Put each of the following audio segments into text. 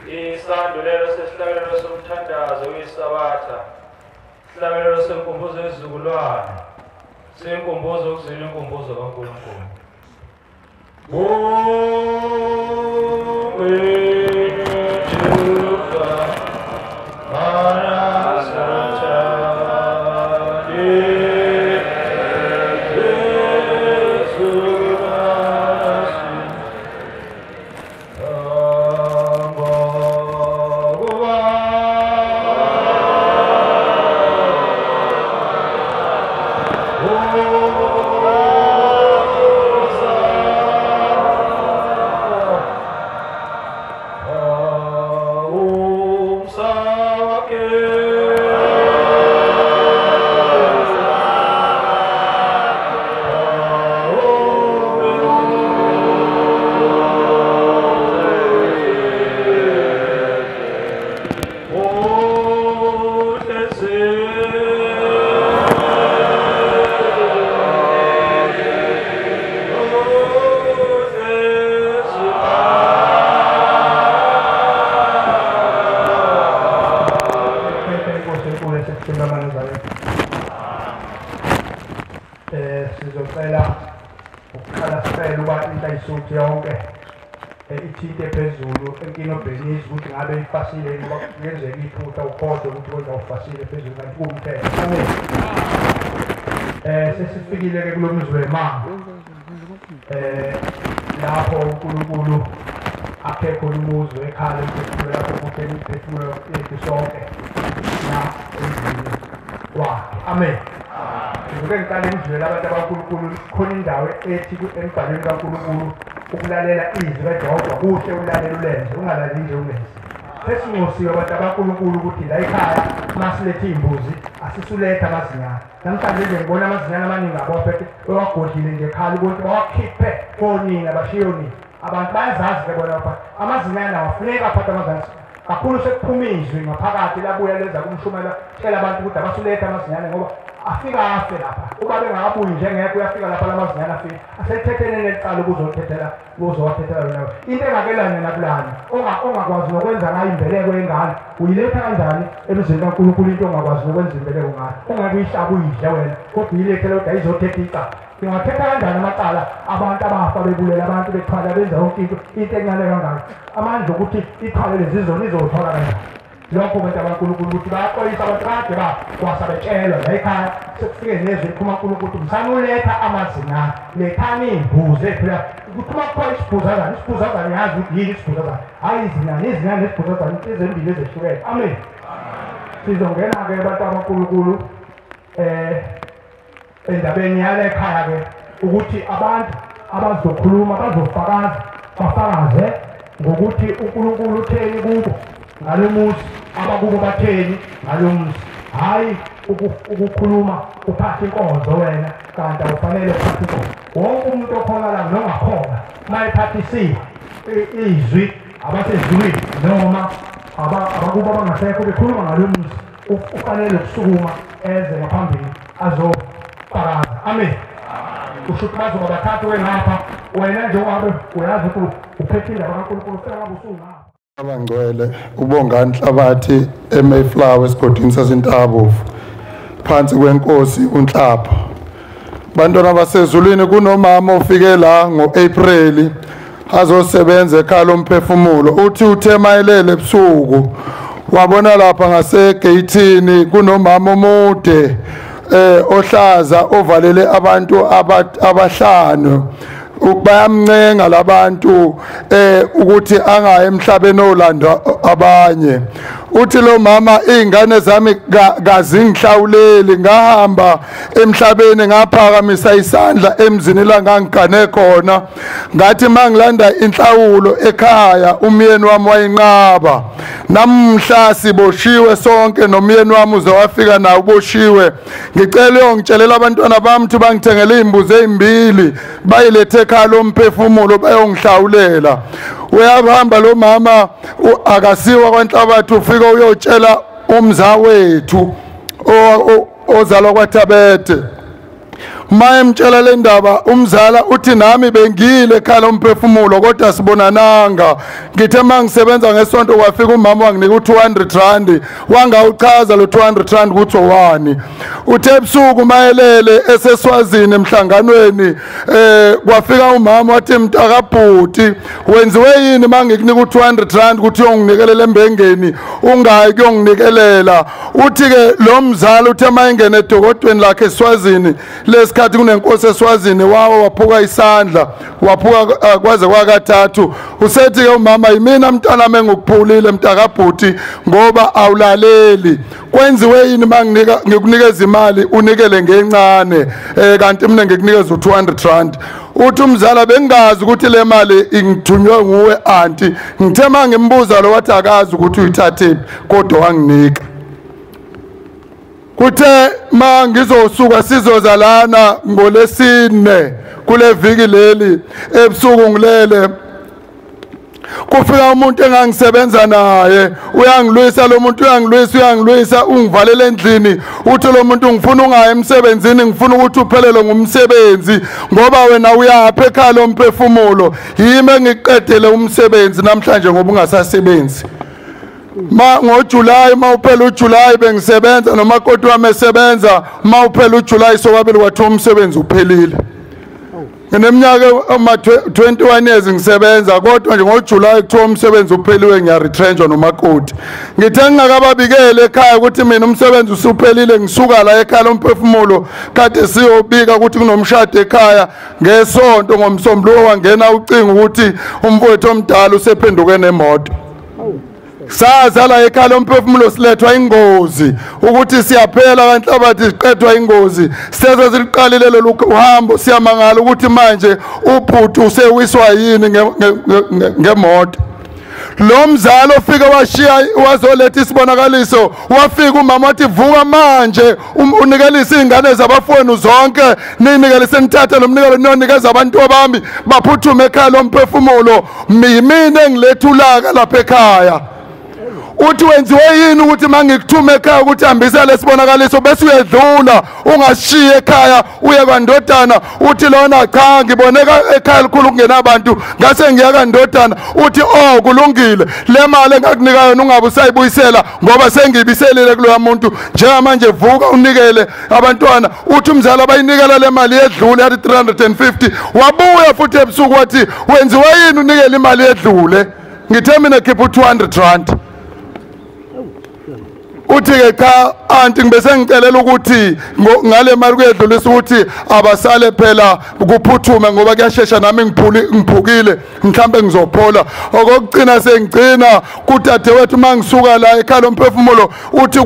Isandulelo sesihlabelelo somthandazo wisabatha sihlabelelo senkumbuzo yezizukulwane senkumbuzo ukuzila inkumbuzo kaNkulunkulu. Sizocela ukukhala sicela uba intayisuthi yonke ithinte phezulu enkinobhenizi ukuthi ngabe ifasile ngoba kuyenzeka iphutha ukhohlwe ukuthi wenza ufasile phezulu kanti kuwumthetho. Sesifikile-ke kulo mzi wemanga lapho uNkulunkulu akhe khona umuzi wekhala emphefumulo lapho kuphela imiphefumulo yethu sonke na emzini wakhe. Amen. Ngike ngiqale ngizwela abantu abaNkulunkulu khona indawo ethi embhalweni kaNkulunkulu ukulalela izwi kaJehova kuhle ulalela ulenze ungalaleli nje ungenzi. Sesingosiwe abantu abaNkulunkulu ukuthi la ekhaya masilethe imbuzi asisuletha amazinyane. Namhlanje nje ngibona amazinyane amaningi abophethe ewagodlile nje ekhaya ukuthi bawakhiphe konina bashiyoni. Abantu bayazazi-ke bona lapha amazinyane awafuneka aphathe amazansi. Kakhulu sekuphuma izwi ngaphakathi labuya lenza kumshumela tshela abantu ukuthi abasulethe amazinyane ngoba afika afe lapha. Uba bengakabuyi njengekho uyafika lapha lamazinyane afika. Aselithethene nelicala ukuzowathethela yona. Into engakelane nakulana ongakwazi nokwenza ngayo imbeleko yengane uyiletha kanjani emzini kaNkulunkulu into ongakwazi nokwenza imbeleko ngayo. Ungeke uyihlaba uyidle wena kodwa uyilethele kodwa izothetha icala. Ingathetha kanjani amacala abantu abafa bebulela abantu bethwala benza yonke into encane kangaka. Amandla ukuthi ithwale lezi zona izothola kanjani. Lokho abantu abaNkulunkulu ukuthi bayaxolisa abantu kade bakwasa betshelwa la ekhaya sekufike nezwi liphuma kuNkulunkulu ukuthi msanuletha amazinyane lethani imbuzi phela kuthuma kukhona isibhuzazane yazi ukuthi yini isibhuzazane hayi izinyane nesibhuzazane ezembili ezehlukene. Amen. Sizongena-ke abantu abaNkulunkulu endabeni yale ekhaya-ke ukuthi abantu abazokhuluma bafakaze ngokuthi uNkulunkulu utheni kubo ngalo muzi abakubo batheni ngalo muzi. Hayi ukukhuluma uphathe inkonzo wena kanti awufanele uphathe inkonzo. Wonke umuntu okhona la nongakhona mayephathisiwe izwi abasezulwini noma abakubo abangasekho bekhuluma ngalo muzi ufanele ukusukuma eze ngaphambili azofakaza. Amen. Kusho ukuthi bazoba bathathu ngapha wena nje ungabe uyazi ukuthi uphethe indaba kaNkulunkulu sengabe usungapha. Abangcwele uBongani Nhlabathi eMayflower esigodini saseNtabovu phansi kwenkosi uNhlapha. Bantwana basezulwini kunomama ofike la ngoApril azosebenza ekhaya lomphefumulo uthi uthe mayelele ebusuku wabona lapha ngasegeyithini kunomama omude ohlaza ovalele abantu abahlanu. Bayamncenga labantu ukuthi angaye emhlabeni olanda abanye. Uthi lo mama izingane zami kazingihlawuleli ngahamba emhlabeni ngaphakamisa isandla emzini la ngangigane khona ngathi mangilanda inhlawulo ekhaya umyeni wami wayinqaba. Namhla siboshiwe sonke nomyeni wami uzowafika nawo uboshiwe. Ngicela uyongitshelela abantwana bami ukuthi bangithengele imbuzi ezimbili bayilethe ekhaya lomphefumulo bayongihlawulela. Uyahamba lo mama akasiwa kwaNhlabathi ufika uyotshela umza wethu ozalwa kwaThabete maye mtshela le ndaba umzala uthi nami bengile ekhala umphefumulo kodwa sibonananga ngithe mangisebenza ngesonto kwafika umama wanginika u200 rand wangawuchaza lo 200 rand ukuthi owani uthe ebusuku mayelele eseswazini emhlanganweni kwafika umama wathi mntakabhuti wenziwe yini mangikunika u200 rand ukuthi uyonginikelela embengeni ungayi kuyonginikelela uthi ke lo mzala uthe mayengene edokodweni lakhe eswazini lesikhathi kunenkosi eswazini waphuka isandla waphuka kwaze kwakathathu usethi ke umama yimina mntana mengikuphulile mntakabhuti ngoba awulaleli kwenziwe yini manginika ngikunikeza imali unikele ngencane kanti mina ngikunikeza u200 rand uthi umzala bengazi ukuthi le mali ingithunywe nguwe auntie ngithe mangimbuza lo wathi akazi ukuthi uyithathephi kodwa wanginika kuthe mangizosuka sizoza lana ngolesine kule viki leli ebusuku ngilele kufika umuntu engangisebenza naye uyangilwisa lo muntu uyangilwisa ungivalele endlini uthi lo muntu ngifuna ungaye emsebenzini ngifuna ukuthi uphelele ngumsebenzi ngoba wena uyapha ekhaya lomphefumulo yimi engiqedele umsebenzi namhlanje ngoba ungasasebenzi ngoJuly mawuphela uJuly bengisebenza noma kodwa wami esebenza mawuphela uJuly sokabili kwathi umsebenzi uphelile ngineminyaka ama-21 years ngisebenza kodwa nje ngoJuly kuthiwa umsebenzi upheliwe ngiyaretrenchwa nomakoti ngithe ngingakababikele ekhaya ukuthi mina umsebenzi usuphelile ngisuka la ekhaya lomphefumulo kade siyobika ukuthi kunomshado ekhaya ngesonto ngomsombuluko wangena ucingo ukuthi umfowethu omdala usephenduke nemoto saza la ekhaya lomphefumulo silethwa ingozi ukuthi siyaphela kanhlabathi siqedwa ingozi sithe siliqalile lolu uhambo siyamangala ukuthi manje ubhuti usewiswa yini ngemoto lo mzalo ufika washiya wazoletha isibonakaliso wafika umama wathi vuka manje unikelise izingane zabafowenu zonke ninikelise nithathe lo mnikelo nonikeza abantu abami baphuthume ekhaya lomphefumulo mina engiletha ulaka lapha ekhaya uthi wenziwe yini ukuthi mangikuthume ekhaya ukuthi hambisa lesibonakaliso bese uyedlula ungashiye ekhaya uye kwandodana uthi lona cha ngiboneka ekhaya likhulu kungena abantu ngase ngiya kandodana uthi kulungile le mali engakunika yona ungabe usayibuyisela ngoba sengibiselile kuloya muntu njengamanje vuka unikele abantwana uthi umzala bayinikela le mali edlule yathi 350 wabuya futhi ebusuku wathi wenziwe yini unikele imali edlule ngithe mina khipha u200 rand uthi ke cha anti ngibese ngicelela ukuthi ngale mali kuyedlulisa ukuthi abasale phela ukuphuthume ngoba kuyashesha nami ngiphukile mhlambe ngizophola okugcina sengigcina kudadewethu mangisuka la ekhaya lomphefumulo uthi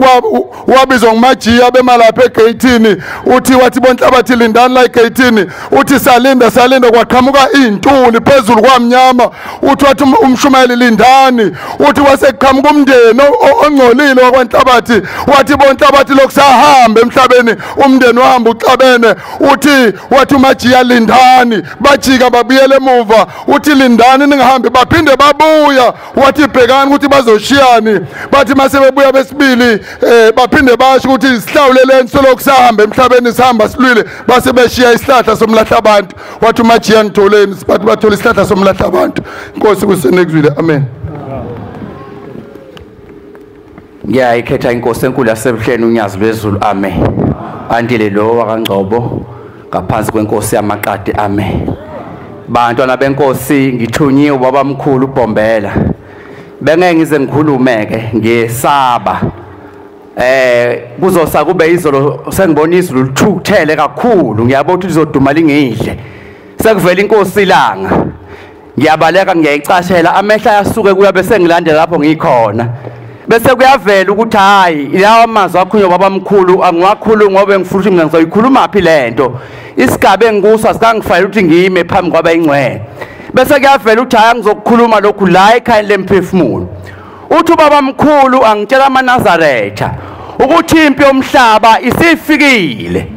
wabizwa ngumajiya bemalapha egate uthi wathi bonhlabathi lindani la egate uthi salinda kwaqhamuka izintuli phezulu kwamnyama uthi wathi umshumayeli lindani uthi waseqhamuka umndeni ongcolile wakwanhlabathi wathi bonhlabathi lokusahamba emhlabeni umndeni wahamba uxabene uthi wathi umajiya lindani bajika babuyele emuva uthi lindani ningahambi baphinde babuya wathi bhekani ukuthi bazoshiyani bathi mase bebuya besibili baphinde basho ukuthi sihlawuleleni solokusahamba emhlabeni sihamba silwile base beshiya isihlahla somlahla abantu wathi umajiya ngitholeni bathi bathola isihlahla somlahla abantu inkosi kusenekuzwile amen. Ngiyayikhetha inkosi enkulu yasebuhleni unyazi lwezulu amen andile lo wakangcobo ngaphansi kwenkosi yamaqadi amen bantwana benkosi ngithunyiwe babamkhulu uBhombela bengeke ngize ngikhulumeke ngesaba kuzosa kube izolo sengibona izulu lithukuthele kakhulu ngiyabona ukuthi lizoduma lingidle sekuvela inkosi ilanga ngiyabaleka ngiyayicashela amehla yasuke kuya bese ngilandela lapho ngikhona bese kuyavela ukuthi hayi lawa amazwi akhunywa babamkhulu angiwakhulu ngoba ngifuna ukuthi mina ngizoyikhuluma phi lento isigaba engikuso asikangifanele ukuthi ngiyime phambi kwabayingcwele bese kuyavela ukuthi hayi ngizokukhuluma lokhu la ekhaya lemphefumulo uthi babamkhulu angitshela amaNazaretha ukuthi impi yomhlaba isifikile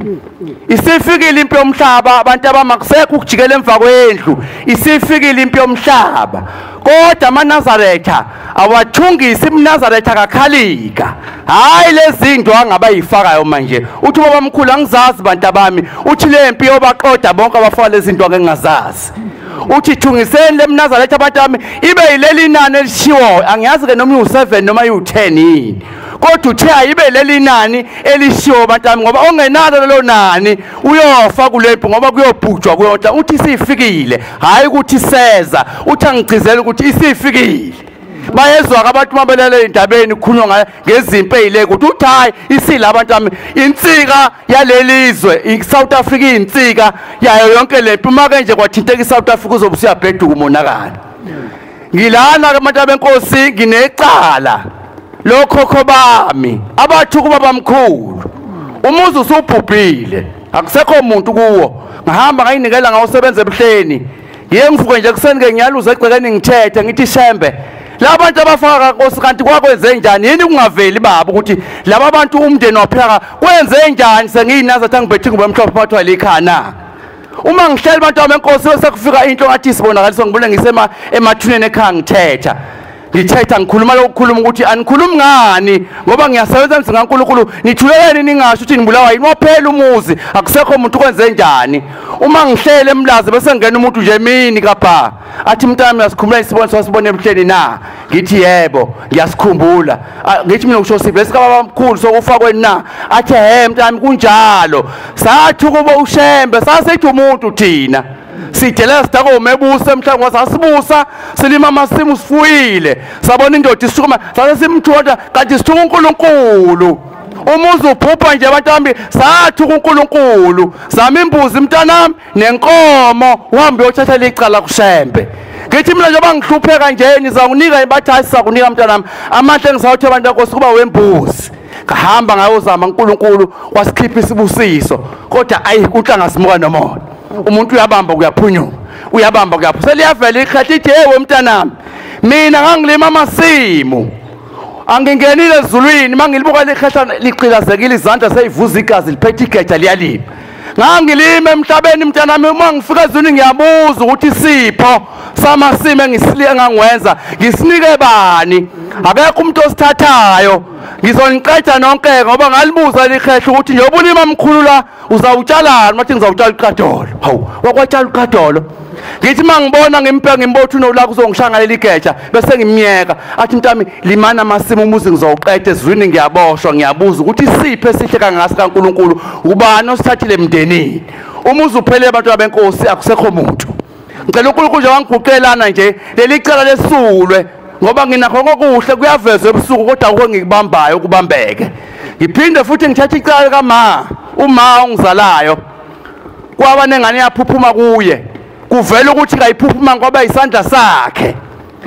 isifikile impi yomhlaba abantu abamakusekho ukujikela emva kwendlu isifikile impi yomhlaba kodwa amaNazaretha awathungisi iMnazaretha akakhalika hayi lezinto angabayifakayo manje uthi baba mkhulu angizazi bantu abami uthi lempi yobaqoda bonke abafaka lezi zinto akengazazi uthi thungiseni leMnazaretha abantu bami ibe yileli inani elishiwo angiyazi ke noma u7 noma u10 yini kodwa uthe ayibe leli nani elishiwo bantami ngoba ongenalo lo nani uyofa kulempi ngoba kuyobhujwa kuyodla uthi isifikile hayi ukuthi seza uthi angigcizela ukuthi isifikile bayezwa abantu mabelele indabeni khulunywa ngezimpi ezileke uthi hayi isila abantu bami insika yalelizwe iSouth Africa insika yayo yonke lempi uma ke nje kwathinteka iSouth Africa uzobe usiyabheduka umonakala ngilana ke abantu benkosi nginecala lokhokho bami abathu kuba bamkhulu umuzi usubhubhile akusekho umuntu kuwo ngihamba ngayinikela ngawusebenza ebuhleni yiye ngivuke nje kuseni ke ngiyaluza egcekeni ngithethe ngithi shembe labantu abafaka Nkosi kanti kwakwenze njani yini kungaveli baba ukuthi laba bantu umndeni wapheka kwenze njani sengiyinaza thangibhethi ngoba emhlophe phathwa likhana uma ngihleli abantu abenkosi bese kufika into ngathi sibonakaliso ngibone ngisema emathuneni ekhaya ngithetha ngikhuluma lokukhuluma ukuthi anikhulumi ngani ngoba ngiyasebenza emsini kaNkulunkulu nithuleleni ningasho ukuthi nibulawa yini waphela umuzi akusekho umuntu kwenze njani uma ngihlele emlazi bese ngena umuntu nje emini kapha athi mntami uyasikhumula isiboniso wasibone ebuhleni na ngithi yebo ngiyasikhumbula ngithi mina ngisho siphe sikababa mkhulu sokufakweni na athi mntami kunjalo sathi kuba ushembe sasethi umuntu thina sithela sidako umebuse emhlanje wasasibusa silima amasimu sifuyile sabona indoda isukuma sasimthoda kanti sithuka uNkulunkulu umuzi uphupha nje abantu bami sathi uNkulunkulu zama imbuzi mntanami nenkomo uhambe uyothatha licala kushembe ngithi mina njengoba ngihlupheka nje nizanginika ibathathi sakunika mntanami amandla engisawuthe abantu benkosi kuba wembuzi ngahamba ngayozama uNkulunkulu wasikhipha isibusiso kodwa ayi kunhlanga simuka nomoya umuntu uyabamba kuyaphunyuka uyabamba kuyaphunyuka seliyavela ikhathi ithi hey mntanami mina ngangilima amasimu angingenile ezulwini mangilibuka likhehla liqilazekile izandla seyivuza igazi liphethe igeja liyalima ngangilima emhlabeni mntanami uma ngifika ezulwini ngiyabuza ukuthi isipho samasimu engisiliye ngangwenza ngisinike bani akekho umuntu osithathayo ngizoniqeda nonke ngoba ngalibuza likhehla ukuthi njengoba ulima mkhulu la uzawutshalani mathi ngizawutshala uqadolo hawu wakwatshala uqadolo ngithi mangibona ngimpheka ngimbotha unolaka uzongishanga leli geja bese ngimyeka athi mntami limana amasimu umuzi ngizowuqeda ezwini ngiyaboshwa ngiyabuza ukuthi isiphe sihle kangaka kaNkulunkulu ubani osithathile emndenini umuzi uphele abantu abenkosi akusekho umuntu ngicela uNkulunkulu nje wangiguqelana nje leli cala lesulwe ngoba nginakho kokuhle kuyavezwa ebusuku kodwa akho ngikubambayo ukubambeke ngiphinde futhi ngithathe icala kama uma ongizalayo kwaba nengane yaphuphuma kuye kuvela ukuthi kayiphuphuma ngoba isandla sakhe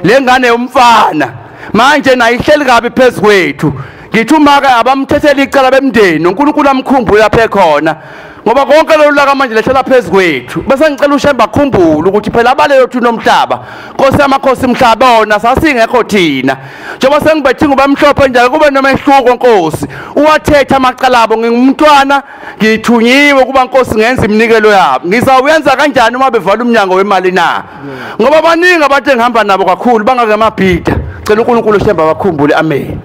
lengane yomfana manje nayihleli kabi phezukwethu ngithi uma ke abamthethela icala bemndeni uNkulunkulu amkhumbule lapha ekhona ngoba konke lo laka manje lehlela phezukwethu bese ngicela ushemba akhumbule ukuthi phela abalelo thina nomhlaba Nkosi yamakhosi umhlaba ona sasingekho thina njengoba sengibethe ngoba mhlophe njalo kube nomehluko Nkosi uwathetha amaqalabo ngingumntwana ngithunyiwe kuba Nkosi ngenza iminikelo yabo ngizawuyenza kanjani uma bevala umnyango wemali na ngoba baningi abantu engihamba nabo kakhulu bangake amabhida cela uNkulunkulu ushemba bakhumbule amen.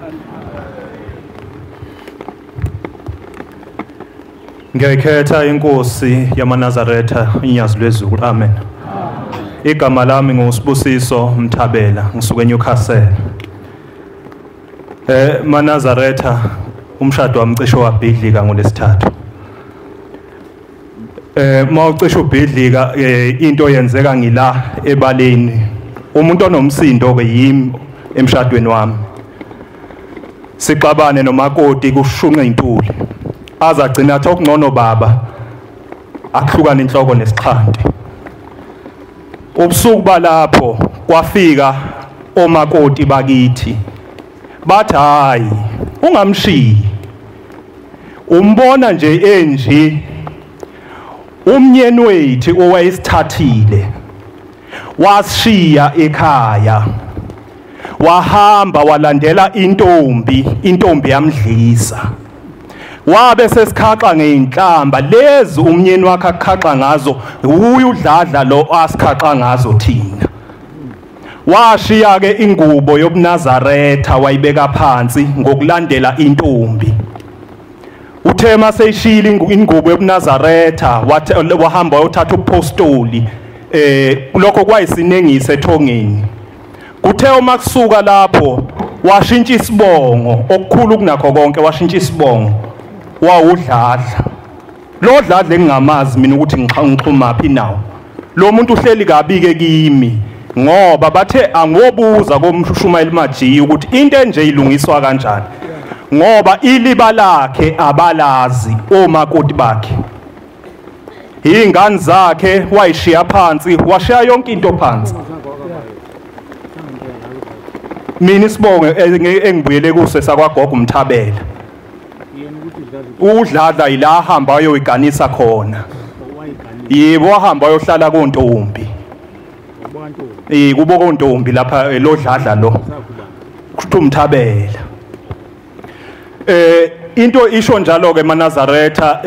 Ngiyayikhetha inkosi yamaNazaretha inyazi lwezulu amen. Igama lami nguSibusiso Mthabela ngisuka eNewcastle. maNazaretha umshado wami cishe wabhidlika ngolesithathu. Mawucishe ubhidlika into yenzeka ngila ebaleni. Umuntu onomsindo ke yimi emshadweni wami. Sixabane nomakoti kushunqa intuli. Azagcina athi okungcono baba akuhlukana inhloko nesixhanti. Ubusuku balapho kwafika omakoti bakithi bathi hayi ungamshiyi umbona nje enje umnyeni wethu owayesithathile washiya ekhaya wahamba walandela intombi yamdlisa wabe sesikhaxa ngeinhlamba lezi umnyeni wakhe akhaxa ngazo uye udladla lo asikhaxa ngazo thina. Washiya ke ingubo yobuNazaretha wayibeka phansi ngokulandela intombi. Uthe maseyishila ingubo yobuNazaretha wahamba wayothatha ubupostoli lokho kwayisinengise ethongeni. Kuthe uma kusuka lapho washintsha isibongo okukhulu kunakho konke washintsha isibongo wawudladla. Lo dladla engingamazi mina ukuthi ngixhuma phi nawo. Lo muntu uhleli kabi ke kimi ngoba bathe angobuza komshumayeli Majiya ukuthi into enje ilungiswa kanjani ngoba iliba lakhe abalazi omakoti bakhe. Ingane zakhe wayishiya phansi washiya yonke into phansi. Mina isibongo engibuyele kuso sakwaGogo uMthabela. Udladla ila ahamba ayoyiganisa khona. Yebo wahamba ayohlala kontombi. Kubo kontombi lapha lo dladla lo. Kuthiwa uMthabela. Into isho njalo ke eMaNazaretha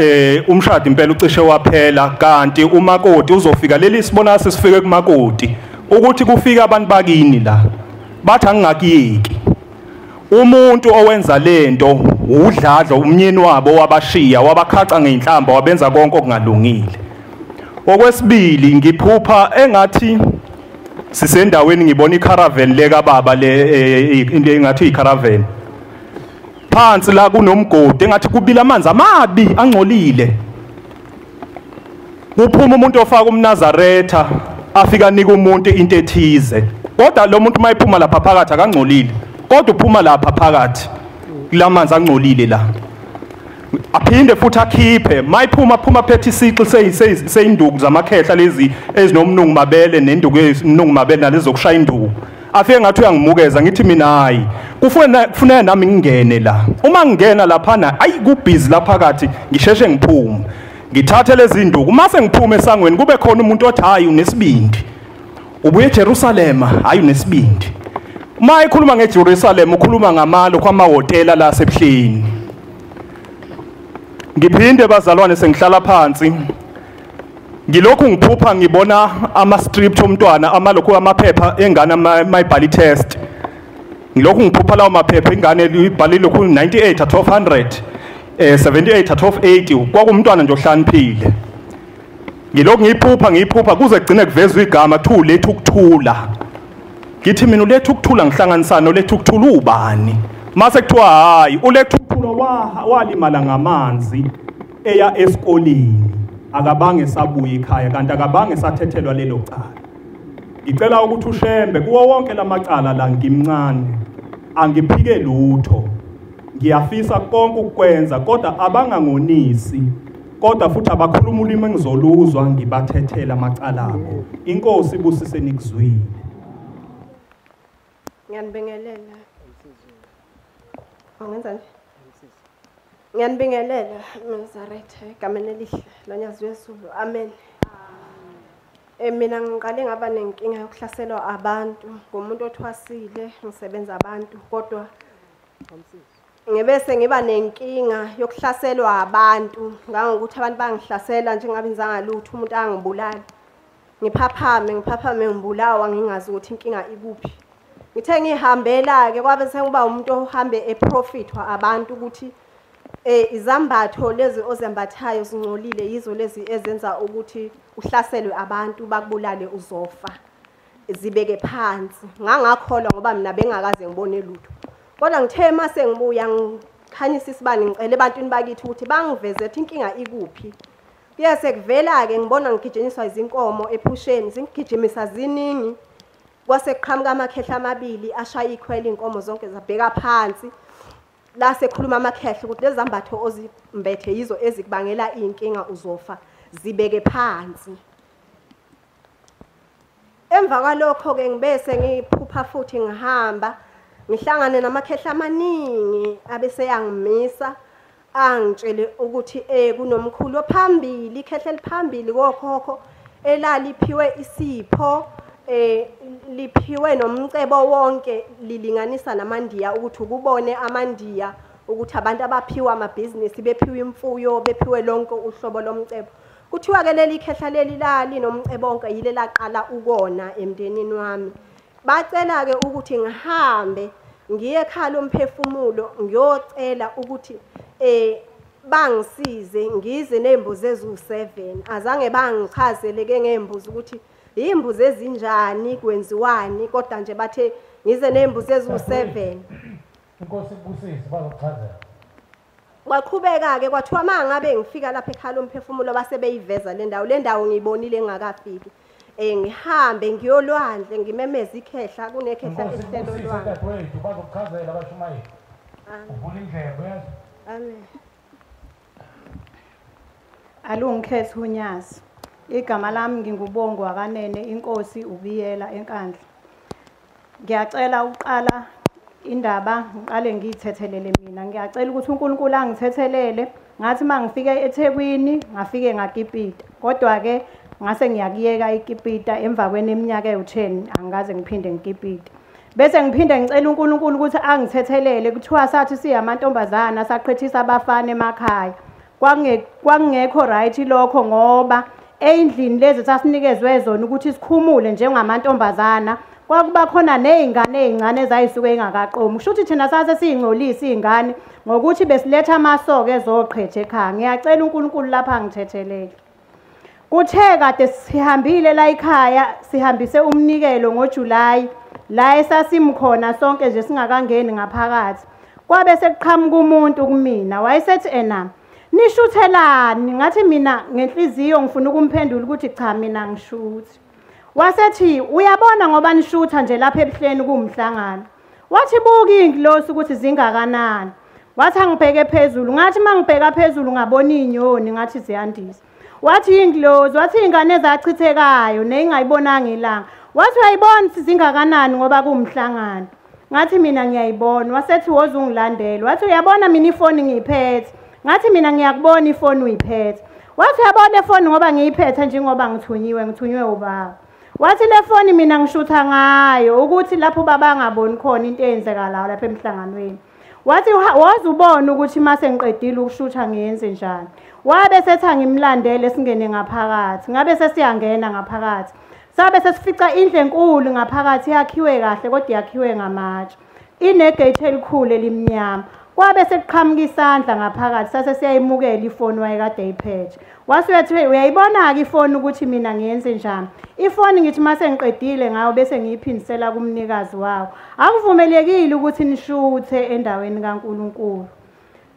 umshado impela ucishe waphela kanti umakoti uzofika leli sibona sesifike kumakoti ukuthi kufika abantu bakini la bathi angingakiyeki umuntu owenza lento udladla umnyeni wabo wabashiya wabakhaca ngeinhlamba wabenza konke okungalungile. Okwesibili ngiphupha engathi sisendaweni ngibona icaravan leka baba le into engathi icaravan phansi la kunomgodi engathi kubila amanzi amabi angcolile. Kuphuma umuntu ofaka umNazaretha afika nika umuntu into ethize kodwa lo muntu mayiphuma lapha phakathi akangcolile kodwa uphuma lapha phakathi kulamanzi angcolile la aphinde futhi akhiphe mayiphuma phethe isiqi seyinduku zamakhehla lezi ezinomnungu mabele nenduku ezinomnungu mabele nalezo zokushaya induku afike ngathi uyangimukeza ngithi mina hayi kufanele nami ngingene la uma ngingena lapha na ayi kubhizi lapha phakathi ngisheshe ngiphume ngithathe lezi induku mase ngiphume esangweni kube khona umuntu othi hayi unesibindi ubuye eJerusalem hayi unesibindi. Uma ekhuluma ngeJerusalem ukhuluma ngamalo kwamahotela la sebuhleni. Ngiphinde bazalwane sengihlala phansi ngilokhu ngiphupha ngibona ama-script omntwana amalokhu amaphepha engane mayibhala i-test. Ngilokhu ngiphupha lawo maphepha ingane ibhalile lokhu 98 out of 100 78 out of 80 kwakumntwana nje ohlaniphile. Ngilokhu ngiyiphupha kuze kugcine kuvezwe igama kuthiwa uletha ukuthula. Ngithi mina uletha ukuthula ngihlanganisana noletha ukuthula ubani mase kuthiwa hayi uletha ukuthula walimala ngamanzi eya esikoleni akabange sabuya ekhaya kanti akabange sathethelwa lelo cala. Ngicela ukuthi ushembe kuwo wonke lamacala la ngimncane angiphike lutho ngiyafisa konke ukwenza kodwa abangangonisi kodwa futhi abakhuluma ulimi engizoluzwa ngibathethela amacala abo. Inkosi ibusise nikuzwile. Ngiyanibingelela. Angenza nje. Ngiyanibingelela Nazaretha egameni elihle loNyazi weSulu. Amen. Mina ngiqale ngaba nenkinga yokuhlaselwa abantu ngomuntu othwasile ngisebenza abantu kodwa ngebese ngiba nenkinga yokuhlaselwa abantu ngangokuthi abantu bangihlasela njengabe ngizangalutho umuntu angibulala ngiphaphame ngibulawa ngingazi ukuthi inkinga ikuphi. Ngithe ngihambela ke kwabe sekuba umuntu ohambe eprofitwa abantu ukuthi izambatho lezi ozembathayo zingcolile yizo lezi ezenza ukuthi uhlaselwe abantu bakubulale uzofa zibeke phansi. Ngangakholwa ngoba mina bengakaze ngibone lutho. Kodwa ngithe mase ngibuya ngikhanyisa isibani ngicela ebantwini bakithi ukuthi bangiveze ukuthi inkinga ikuphi. Kuyase kuvela ke ngibona ngigijinyiswa izinkomo ephusheni zingigijimisa ziningi. Kwase kuqhamuka amakhehla amabili ashaya ikhwela inkomo zonke zabheka phansi. La sekhuluma amakhehla ukuthi lezi zambatho ozimbethe yizo ezikubangela inkinga uzofa zibeke phansi. Emva kwalokho ke ngibese ngiphupha futhi ngihamba ngihlangane namakhehla amaningi abese yangimisa angitshele ukuthi kunomkhulu ophambili ikhehla liphambili kokhokho elaliphiwe isipho liphiwe nomcebo wonke lilinganisa namandiya ukuthi ukubone amandiya ukuthi abantu abaphiwa amabhizinisi bephiwe imfuyo bephiwe lonke uhlobo lomcebo. Kuthiwa ke leli khehla leli lali nomcebonke yile laqala ukona emndenini wami. Bacela ke ukuthi ngihambe ngiye ekhaya lomphefumulo ngiyocela ukuthi bangisize ngize nembuzi ezu7 azange bangichazele ke ngembuzi ukuthi imbuzi ezinjani kwenziwani kodwa nje bathe ngize nembuzi ezu7. Inkosi ibusise bazochazela. Waqhubeka ke kwathiwa mangabe ngifika lapha ekhaya lomphefumulo base beyiveza le ndawo ngiyibonile engakafiki. Ngihambe ngiyolwandle ngimemeza ikhehla kunekhehla esihlelo lwami. Dadewethu bazochazela abashumayeli. Uvula indlebe yazi. Amen. Alungikhethe uNyazi. Igama lami ngingubongo wakanene inkosi ubiyela enkandla. Ngiyacela uqala indaba ngiqale ngiyithethelele mina. Ngiyacela ukuthi uNkulunkulu angithethelele ngathi mangifike eThekwini ngafike ngakipita. Kodwa ke ngase ngiyakiyeka ikipita emva kweneminyaka ewu10 angikaze ngiphinde ngikipita. Bese ngiphinde ngicela uNkulunkulu ukuthi angithethelele kuthiwa sathi siyamantombazana saqhethisa abafana emakhaya. Kwangekho right lokho ngoba endlini lezi sasinikezwe zona ukuthi sikhumule njengamantombazana kwakuba khona nezingane ezincane ezayisuke ingakaqomi. Kusho ukuthi thina sase singcolisa izingane ngokuthi besiletha amasoka ezoqhethe ekhaya. Ngiyacela uNkulunkulu lapha ngithethelele. Kuthe kade sihambile la ekhaya sihambise umnikelo ngoJuly la esasimkhona sonke nje singakangeni ngaphakathi. Kwabe sekuqhamuka umuntu kumina wayesethi nishuthelani ngathi mina ngenhliziyo ngifuna ukumphendula ukuthi cha mina ngishuthi. Wasethi uyabona ngoba nishutha nje lapha ebuhleni kumhlangano. Wathi buka ingilosi ukuthi zingakanani. Wathi angibheke phezulu ngathi mangibheka phezulu ngabona inyoni ngathi ziyandisa. Wathi ingilosi wathi ingane ezachithekayo nengayibonanga ilanga. Wathi uyayibona sizingakanani ngoba kumhlangano. Ngathi mina ngiyayibona. Wasethi woza ungilandela. Wathi uyabona mina ifoni ngiyiphethe. Ngathi mina ngiyakubona ifoni uyiphethe. Wathi uyabona ifoni ngoba ngiyiphethe njengoba ngithunywe ubaba. Wathi le foni mina ngishutha ngayo ukuthi lapho baba ngaboni khona into eyenzekalayo lapha emhlanganweni. Wathi woza ubona ukuthi mase ngiqedile ukushutha ngiyenze njani. Wabe sethi ngimlandele singene ngaphakathi. Ngabe sesiyangena ngaphakathi. Sabe sesifica indlu enkulu ngaphakathi yakhiwe kahle kodwa yakhiwe ngamatshe. Inegate elikhulu elimnyama. Kwabe sekuqhamuka isandla ngaphakathi sase siyayimukela ifoni wayekade iphethe. Wasuyethi uyayibona ke ifoni ukuthi mina ngiyenze njani. Ifoni ngithi mase ngiqedile ngayo bese ngiyiphindisela kumnikazi wawo. Akuvumelekile ukuthi nishuthe endaweni kaNkuluNkulu.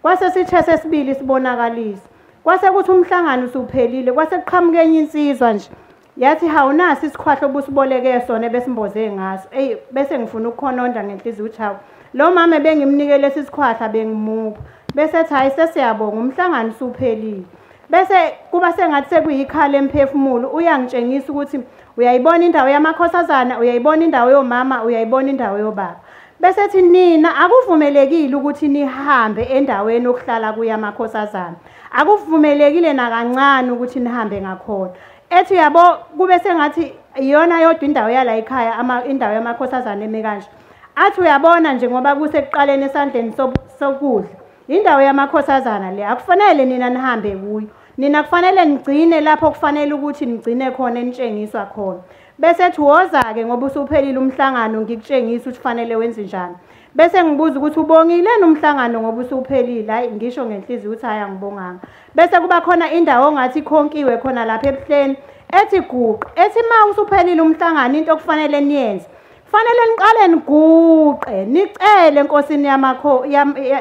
Kwase sithe sesibili sibonakalisa. Kwase kuthi umhlangano usuphelile kwase kuqhamuka enye insizwa nje. Yathi hawunasi isikhwahlo obusiboleke sona besimboze ngaso. Bese ngifuna ukukhononda ngenhliziyo ukuthi hawu lo mama bengimnikele lesi sikhwahla bengimupha. Bese ethi hayi sesiyabonga umhlangano usuphelile. Bese kuba sengathi sekuyikhala emphefumulo uyangitshengisa ukuthi uyayibona indawo yamakhosazana uyayibona indawo yomama uyayibona indawo yobaba. Bese ethi nina akuvumelekile ukuthi nihambe endaweni okuhlala kuyamakhosazana. Akuvumelekile nakancane ukuthi nihambe ngakhona. Ethi yabo kube sengathi iyona yodwa indawo yala ekhaya indawo yamakhosazana emekanje. Athi uyabona nje ngoba kusekuqaleni esandleni sokudla indawo yamakhosazana le akufanele nina nihambe kuyo. Nina kufanele nigcine lapho kufanele ukuthi nigcine khona enitshengiswa khona. Bese ethi woza ke ngoba usuphelile umhlangano ngikutshengisa ukuthi kufanele wenze njani. Bese ngibuza ukuthi ubongile nomhlangano ngoba usuphelile. Hayi ngisho ngenhliziyo ukuthi haya ngibonganga. Bese kuba khona indawo ongathi ikhonkiwe khona lapha ebuhleni ethi guqa. Ethi ma usuphelile umhlangano into okufanele niyenze. Kufanele niqale niguqe nicele enkosini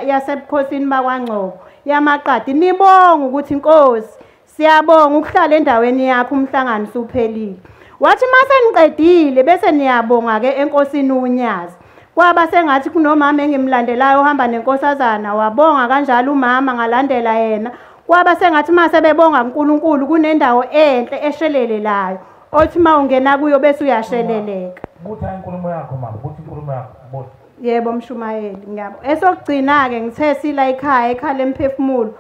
yasebukhosini bakwaNgcobo yamaqadi nibonga ukuthi inkosi siyabonga ukuhlala endaweni yakho umhlangano usuphelile. Wathi mase niqedile bese niyabonga ke enkosini uNyazi. Kwaba sengathi kunomama engimlandelayo ohamba nenkosazana wabonga kanjalo umama ngalandela yena. Kwaba sengathi mase bebonga uNkulunkulu kunendawo enhle eshelelelayo othi mawungena kuyo bese uyasheleleka. Buthi inkulumo yakho mama buthi inkulumo yakho buthi. Yebo mshumayeli ngiyabo. Esokugcina ke ngithe sila ekhaya emphefumulo.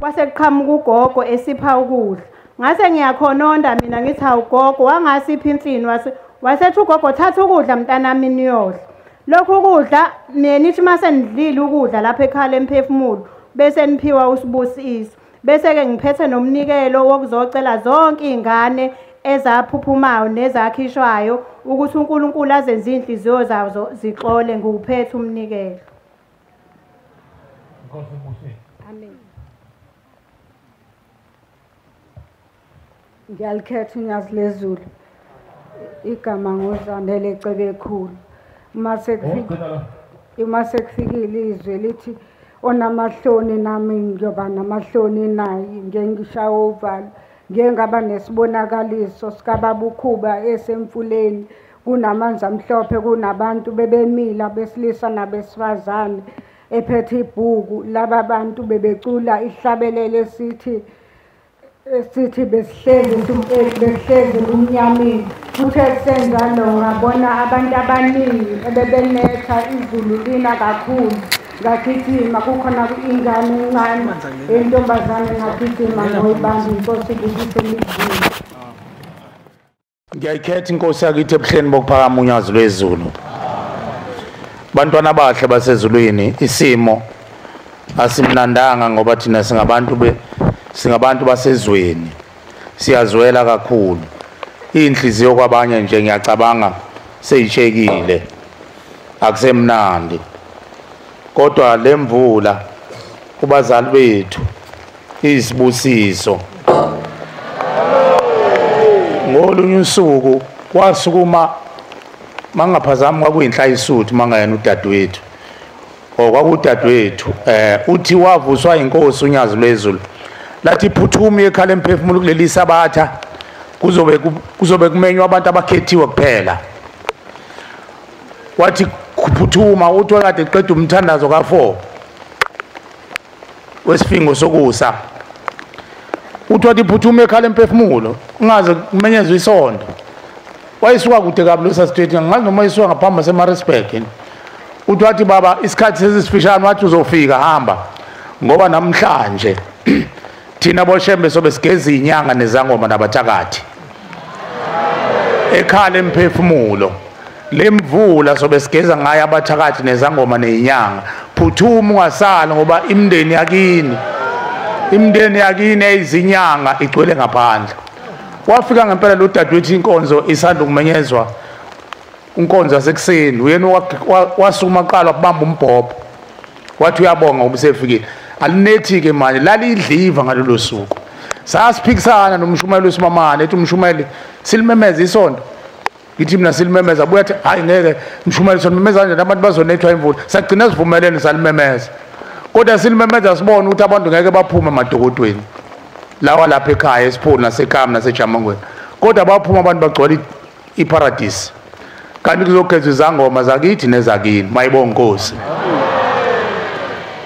Kwase kuqhamuka ugogo esipha ukudla. Ngase ngiyakhononda mina ngithi awugogo wangasipha insini wasethi ugogo thatha ukudla mntanami niyodla. lokho kudla nithi mase nidlile ukudla lapha ekhaya emphefumulo bese niphiwa usibusiso bese ke ngiphethe nomnikelo wokuzocela zonke izingane ezaphuphumayo nezakhishwayo ukuthi uNkulunkulu azenze inhliziyo zazo zixole nguphethe umnikelo. Amen. Ngiyalikhetha unyazi lezulu igama ngozanele Cebekhulu uma sekufikile izwe lithi onamahloni nami ngiyoba namahloni naye ngengishaya uvalo ngengaba nesibonakaliso sikababa uKhuba esemfuleni kunamanzi amhlophe kunabantu bebemila besilisa nabesifazane ephethe ibhuku laba bantu bebecula ihlabelele sithi besihlezi kumnyameni kuthe kusenza lo ngabona abantu abaningi ebebenetha izulu lina kakhulu ngagijima kukhona ingane encane entombazane ngagijima ngoyibamba inkosi kubise imizini. Ngiyayikhetha inkosi yakithi ebuhleni bokuphakama unyazi lwezulu. Bantwana bahle basezulwini isimo asimnandanga ngoba thina singabantu basezweni siyazwela kakhulu inhliziyo kwabanye nje ngiyacabanga seyishekile akusemnandi kodwa lemvula kubazali bethu isibusiso ngolunye usuku kwasukuma mangaphazami kwakuyinhla isuthu mangayena udadewethu okwakudadewethu uthi wavuswa inkosi unyazi lwezulu lathi phuthuma ekhala emphefumulo kuleli sabatha kuzobe kumenywa abantu abakhethiwe kuphela wathi kuphuthuma uthi wakade eqeda umthandazo ka4 wesifingo sokusa uthi wathi phuthuma ekhala emphefumulo ungaze kumenyezwe isonto wayisuka kude kabi lo street ngazi noma isuka ngaphamba seMaritzburg uthi wathi baba isikhathi sesifishane wathi uzofika hamba ngoba namhlanje thina boshembe sobe sigeza inyanga nezangoma nabathakathi ekhala emphefumulo lemvula sobe sigeza ngayo abathakathi nezangoma nezinyanga phuthuma ungasala ngoba imndeni yakini ezinyanga igcwele ngaphandle. Wafika ngempela lo dadewethu inkonzo isanda kumenyezwa unkonzo yasekuseni uyena wasukuma qala kubamba umbhobho wathi uyabonga ubusefikile alinethi ke manje lalidliva ngalolo suku sasiphikisana nomshumeli wesimamane ethi umshumeli silimemeza isonto ngithi mina silimemeza buya athi hayi ngeke umshumeli sonimemeza nje abantu bazonethwa imvula sagcina sivumelene salimemeza kodwa silimemeza sibona ukuthi abantu ngeke baphume emadokodweni lawa lapha ekhaya esipholi naseKama naseJamangweni kodwa baphuma abantu bagcwala iparadise kanti kuzogezwa izangoma zakithi nezakini mayibonga Nkosi.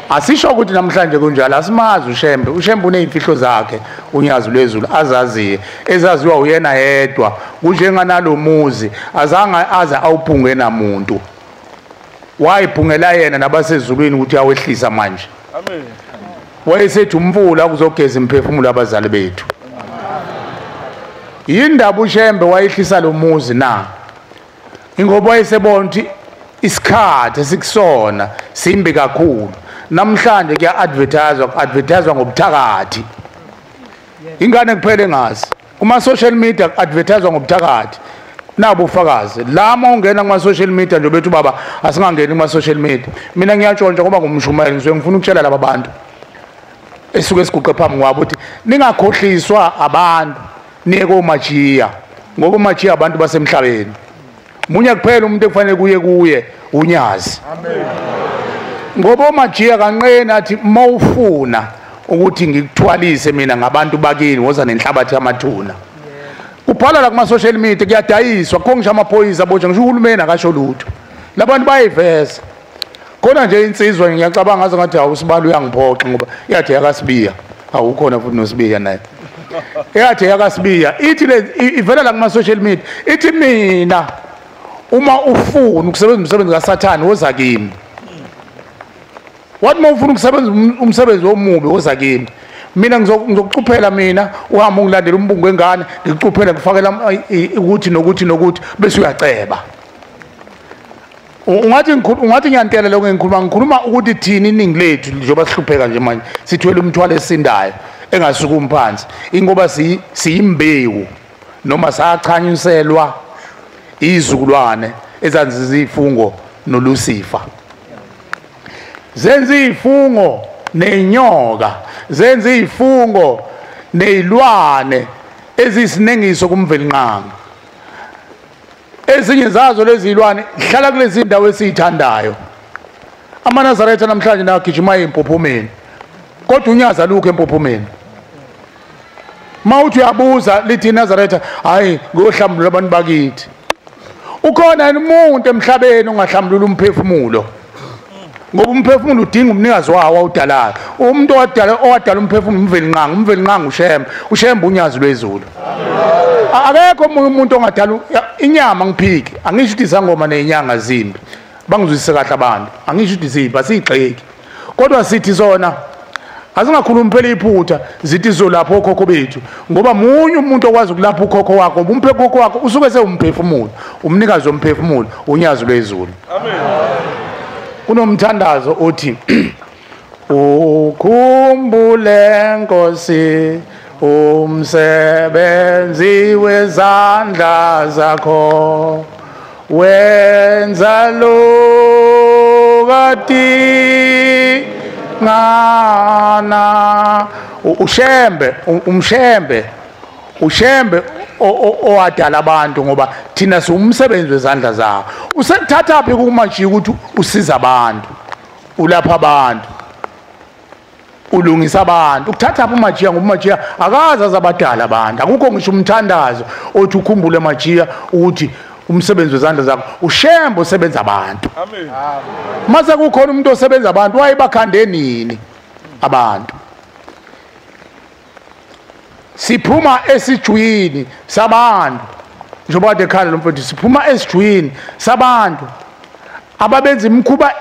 Asisho ukuthi namhlanje kunjalo asimazi ushembe unezimfihlo zakhe unyazi lwezulu azaziye ezaziwa uyena yedwa kunjenganalo muzi azange aze awuphunge namuntu wayiphungela yena nabasezulwini ukuthi awehlisa manje. Amen. Wayesethi umvula kuzogeza imphefumulo abazali bethu. Yindaba ushembe wayehlisa lo muzi na ingoba wayesebona ukuthi isikhathi esikusona simbi kakhulu namhlanje kuya advertise ngobuthakathi ingane kuphele ngazi kuma social media advertise ngobuthakathi nabo ufakazi lama ungena kuma social media nje bethu baba asingangeni kuma social media mina ngiyatshontsha ngoba ngumshumeli ngizwe ngifuna ukutshela laba bantu esuke esiguqe phambi kwabo ukuthi ningakhohliswa abantu niye komajiya ngoba umajiya abantu basemhlabeni munye kuphela umuntu ekufanele kuye unyazi. Amen. Ngoba umajiya kanqena athi mawufuna ukuthi ngikuthwalise mina ngabantu bakini woza nenhlabathi yamathuna kubhala la kuma social media kuyadayiswa konke amaphoyisa botsha ngisho uhulumeni akasho lutho labantu bayiveza khona nje insizwa ngiyacabanga ngaze ngathi awusibali uyangiphoxa ngoba yathi yakasibiya awukhona futhi nosibiya naye yathi yakasibiya ithi ivela la kuma social media ithi mina uma ufuna ukusebenza umsebenzi kaSathane woza kimi wathi mawufuna ukusebenza umsebenzi omubi woza kimi mina ngizokucuphela mina uhamba ungilandela umbungu wengane ngikucuphele ngifakela ukuthi nokuthi bese uyaceba ungathi ngiyantela lokho ngikhuluma ukuthi thina iningi lethu njengoba sihlupheka nje manje sithwele umthwalo esindayo engasukumi phansi ingoba siyimbewu noma sachanyuselwa izizukulwane ezanziza izifungo noLucifer zenza izifungo nenyoka zenza izifungo nezilwane ezisinengiso kumvelinqanga ezinye zazo lezi zilwane hlala kulezi ndawo esizithandayo amaNazaretha namhlanje nagijima empophomeni kodwa unyaza lukho empophomeni mawuthi uyabuza lithi iNazaretha hayi ngohlambulula abantu bakithi ukhona umuntu emhlabeni ongahlambulula umphefumulo ngoba umphefumulo udinga umnikazi wawo awudalayo umuntu owadala umphefumulo umvelinqanga ushembe unyazi lwezulu akekho umuntu ongadala inyama ngiphiki angisho ukuthi izangoma nezinyanga zimbi bangizwisise kahle abantu angisho ukuthi ziphi asiyigxeki kodwa sithi zona asingakhulumi phela iphutha zithi zolapho okhokho bethu ngoba munye umuntu okwazi ukulapha ukhokho wakho umphefumulo wakho usuke sewumphefumulo umnikazi womphefumulo unyazi lwezulu amen kunomthandazo othi ukhumbule Nkosi umsebenzi wezandla zakho wenza lo kati ngana ushembe owadala abantu ngoba thina siwumsebenzi wezandla zakho usekuthatha phi kumajiya ukuthi usiza abantu ulapha abantu ulungisa abantu ukuthatha phi umajiya ngoba umajiya akaza zabadala abantu akukho ngisho umthandazo othi ukhumbule majiya ukuthi umsebenzi wezandla zakho ushembe usebenza abantu amen mase kukhona umuntu osebenza abantu wayebakhande nini abantu siphuma esijwini sabantu njengoba kade khala lo mfowethu siphuma esijwini sabantu ababenza imikhuba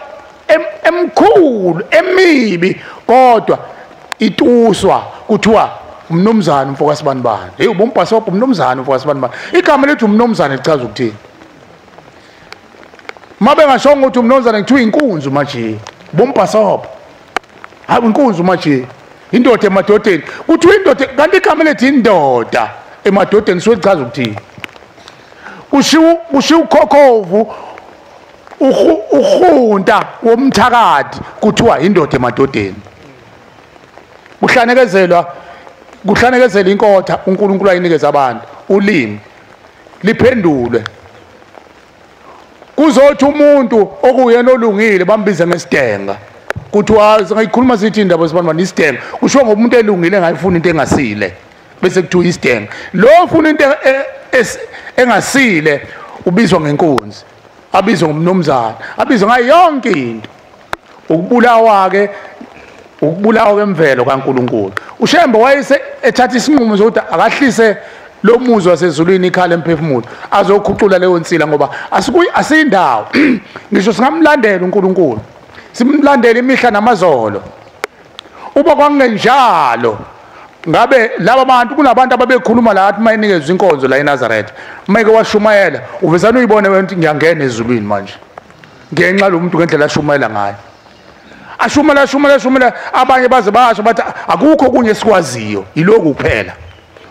emkhulu emibi kodwa ituswa kuthiwa umnomzana umfoka sibanibani hey ubompasopho umnomzana umfoka sibanibani igama lethu umnomzana lichaza ukuthini mabe ngashongo ukuthi umnomzana ngithiwa inkunzi manje bompasopho hayi inkunzi manje indoda emadodeni kuthiwa indoda kanti igama lethu indoda emadodeni sichaza ukuthini kushiwo ukhokhovu uhunta womthakathi kuthiwa indoda emadodeni kuhlanekezela inkotha uNkulunkulu ayinikeza abantu ulimi liphendulwe kuzothi umuntu okuyena olungile bambize ngesidenga kuthiwa singayikhuluma sithi indaba sibanibani isidenga kusho ngoba umuntu elungile engayifuna into engasile bese kuthiwa isidenga lo ufuna into engasile ubizwa ngenkunzi abizwa ngomnomzana abizwa ngayo yonke into ukubulawa kwemvelo kaNkulunkulu ushembe wayese ethatha isinqumo sokuthi akahlise lo muzi wasezulwini ikhala emphefumulo azokhucula leyo nsila ngoba asiyindawo ngisho singamlandela uNkulunkulu simlandela imihla namazolo uba kwangenjalo ngabe laba bantu kunabantu ababekhuluma la athi mayinikezwe inkonzo la eNazaretha mayeke washumayela uvezana uyibone wena ngiyangena ezulwini manje ngenxa lo muntu ngendlela ashumayela ngayo ashumela abanye baze basho bathi akukho kunye esikwaziyo iloku kuphela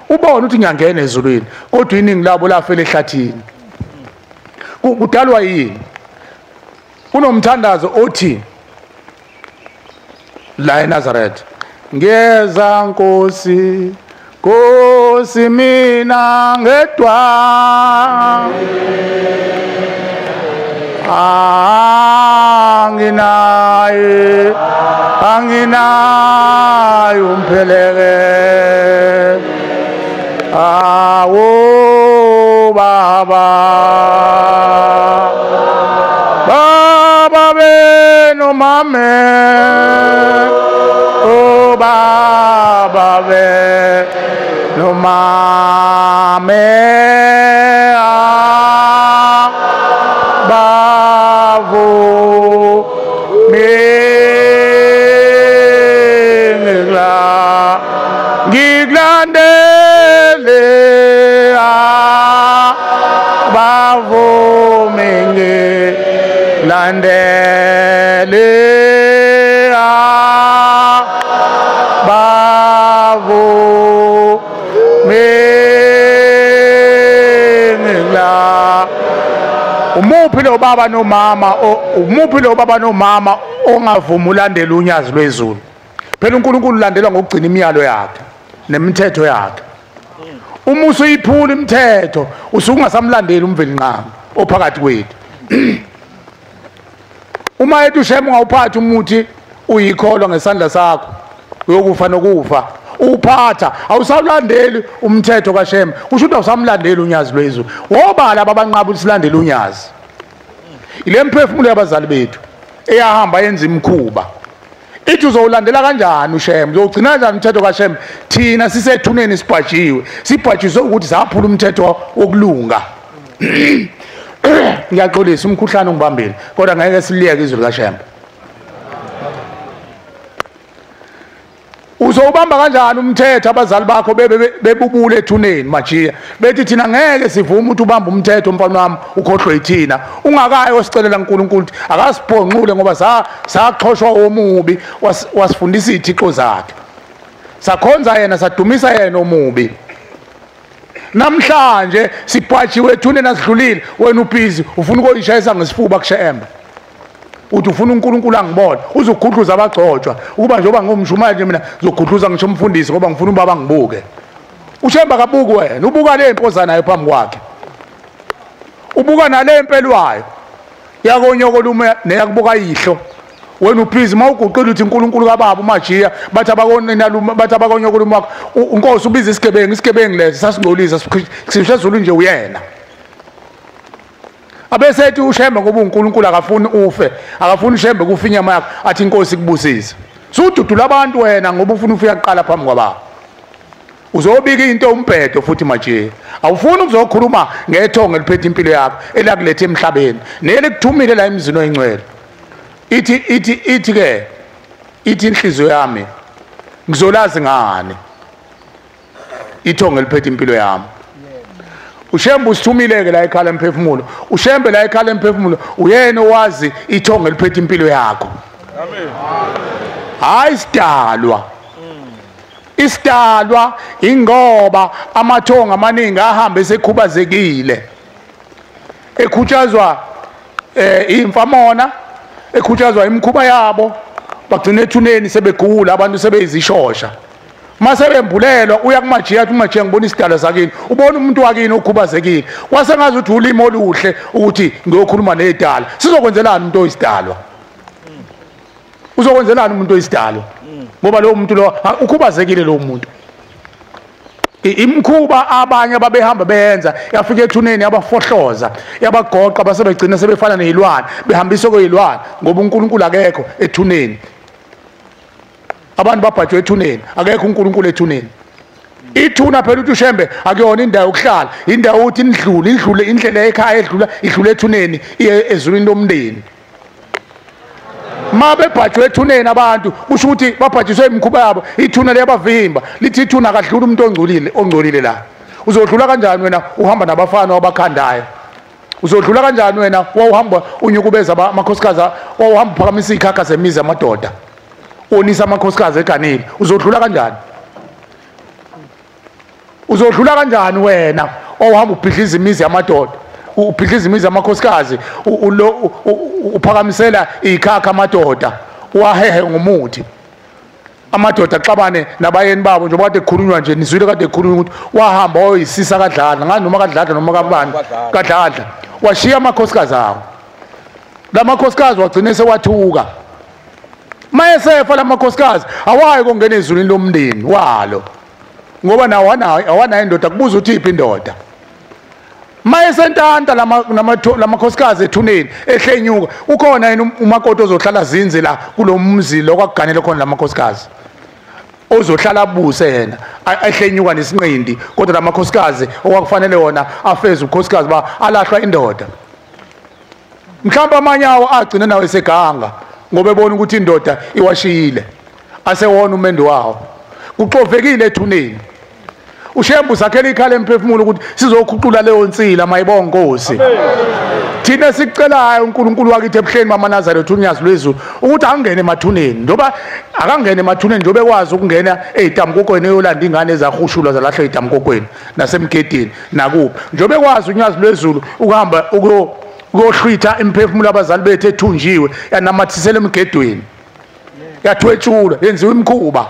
ubona ukuthi ngiyangena ezulwini kodwa iningi labo lafela ehlathini kudalwa yini kunomthandazo othi la eNazaretha ngeza Nkosi Nkosi mina ngedwa anginayo umpheleke awo baba beno mame o baba beno mame landele bavu mengla umuphi lo baba nomama ongavuma ulandela unyazi lwezulu phela uNkulunkulu ulandelwa ngokugcina imiyalo yakhe nemithetho yakhe uma usuyiphula imithetho usungasamlandeli umveli nqama ophakathi kwethu uma ethi uShem ungawuphathi umuthi uyikholwa ngesandla sakho uyokufa nokufa uphatha awusawulandeli umthetho kaShem kusho ukuthi awusamlandeli unyazi lwezulu wobala abanqaba usilandele unyazi ile mphefumulo yabazali bethu eyahamba yenza imkhuba ithi uzowulandela kanjani uShem uzogcina kanjani umthetho kaShem thina sisethuneni sibhajiswe ukuthi saphula umthetho wokulunga ngiyaxolisa umkhuhlane ongibambile kodwa ngeke siliyeke izwi likaShem uzowubamba kanjani umthetho abazali bakho bebubule ethuneni majiya bethi thina ngeke sivume ukuthi ubambe umthetho mfana wami ukhohlwe yithina ungakayi osicelela uNkulunkulu akasibhonqule ngoba saxhoshwa omubi wasifundisa izithixo zakhe sakhonza yena sadumisa yena omubi namhlanje sibhajiwe ethuneni asidlulile wena ubhizi ufuna ukuyishayisa ngesifuba kuShemba uthi ufuna uNkulunkulu angibone uzogudluza abagcotshwa ukuba njengoba ngumshumayeli mina ngizogudluza ngisho umfundisi ngoba ngifuna ubaba ngibuke uShemba kabuki wena ubuka le mpozana nayo phambi kwakhe ubuka nale empelwayo yakonyoko lume neyakubuka ihlo wena ubhizi mawuguqila uthi uNkulunkulu kababa uMajiya bathi abakonina lume bathi abakonyoko lume wakho uNkosi ubiza isigebengu lesi sasingcolisa sisho ezulu nje uyena abesethi uShemba ngoba uNkulunkulu akafuni ufe akafuni uShemba kufa inyama yakho athi inkosi kubusise sududula abantu wena ngoba ufuna ufika kuqala phambi kwababa uzobika into umbhedo futhi Majiya awufuni ukuzokhuluma ngethongo eliphethe impilo yakho elakulethe emhlabeni nelikuthumile la emzini oyingcwele ithi ke inhliziyo yami ngizolazi ngani ithongo eliphethe impilo yami uShemba usithumileke la ekhala emphefumulo uShembe la ekhala emphefumulo uyena owazi ithongo eliphethe impilo yakho amen hayi isidalwa ingoba amathongo amaningi ahamba esekhubazekile ekhutshazwa imfamona ekhutshazwa imikhuba yabo bagcina ethuneni sebegula abantu sebeyizishosha mase bembulelwa uya kuMajiya athi uMajiya ngibona isidalwa sakini ubona umuntu wakini okhubazekile kwase ngazi ukuthi ulimo oluhle ukuthi ngiyokhuluma nezidalwa sizokwenzelana umuntu oyisidalwa uzokwenzelana umuntu oyisidalwa ngoba lo muntu lo ukhubazekile lo muntu imkhuba abanye babehamba beyenza yafika ethuneni yabafohloza yabagoqa basebegcina sebefana nezilwane behambisa kwezilwane ngoba uNkulunkulu akekho ethuneni abantu babhajwe ethuneni akekho uNkulunkulu ethuneni ithuna phela uthi uShembe akuyona indawo yokuhlala indawo uthi indlule indlela ekhaya idlula ethuneni iye ezulwini lomndeni mabe bhajwe ethuneni abantu kusho ukuthi babhajiswe imikhuba yabo ithuna liyabavimba lithi ithuna akadlula umuntu ongcolile la uzodlula kanjani wena uhamba nabafana abakhandayo uzodlula kanjani wena wawuhamba unyukubeza amakhosikazi wawuhamba phakamisa ikhakha zemizi amadoda onisa amakhosikazi eganile uzodlula kanjani uzodlula kanjani wena owahamba ubhidliza imizi yamadoda ubhidliza imizi yamakhosikazi uphakamisela ikhakha amadoda wahehe ngomuthi amadoda axabane nabayeni babo njengoba kade kukhulunywa nje nizwile kade kukhulunywa ukuthi wahamba oyisisa kadladla ngani noma kadladla noma kabani kadladla washiya amakhosikazi awo lamakhosikazi wagcina sewathuka mayesefa lamakhosikazi awayi kongena ezulwini lomndeni walo ngoba nawo awanayo indoda kubuza uthi iphi indoda mayesentanta lamakhosikazi ethuneni ehlenyuka ukhona yena umakoti ozohlala zinze la kulomzi lokwakuganele khona lamakhosikazi ozohlala abuse yena ehlenyuka nesinqindi kodwa lamakhosikazi okwakufanele wona afeze ukhosikazi ba alahlwa indoda mhlawumbe amanye awo agcina nawe seganga ngoba ebona ukuthi indoda iwashiyile asewona umendo wawo kuxovekile ethuneni uShemba usakhela ikhala emphefumulo ukuthi sizokhuqula leyo nsila mayibonga Nkosi thina sicelayo uNkulunkulu wakithi ebuhleni bamaNazaretha uNyazi lwezulu ukuthi angene emathuneni ndoba akangene emathuneni njobe kwazi ukungena ezitamkokweni eyolanda ingane ezahushulwa zalahlwa ezitamkokweni nasemgedini nakuphi njobe kwazi uNyazi lwezulu ukuhamba ukuyohlwitha imphefumulo abazali bethu ethunjiwe yanamathisela emgedweni yathwetshula yenziwa imkhuba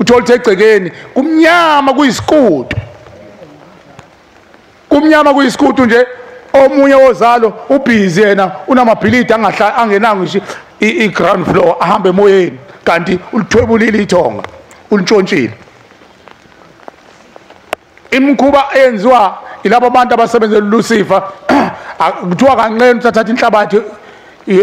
uthola egcekeni kumnyama kuyisikutu nje omunye wozalo ubhizi yena unamabhilidi angenanga ngisho i-ground floor ahambe emoyeni kanti ulithwebulile ithonga ulintshontshile imkhuba eyenziwa ilabo abantu abasebenzela uLucifer kuthiwa kancane uthatha inhlabathi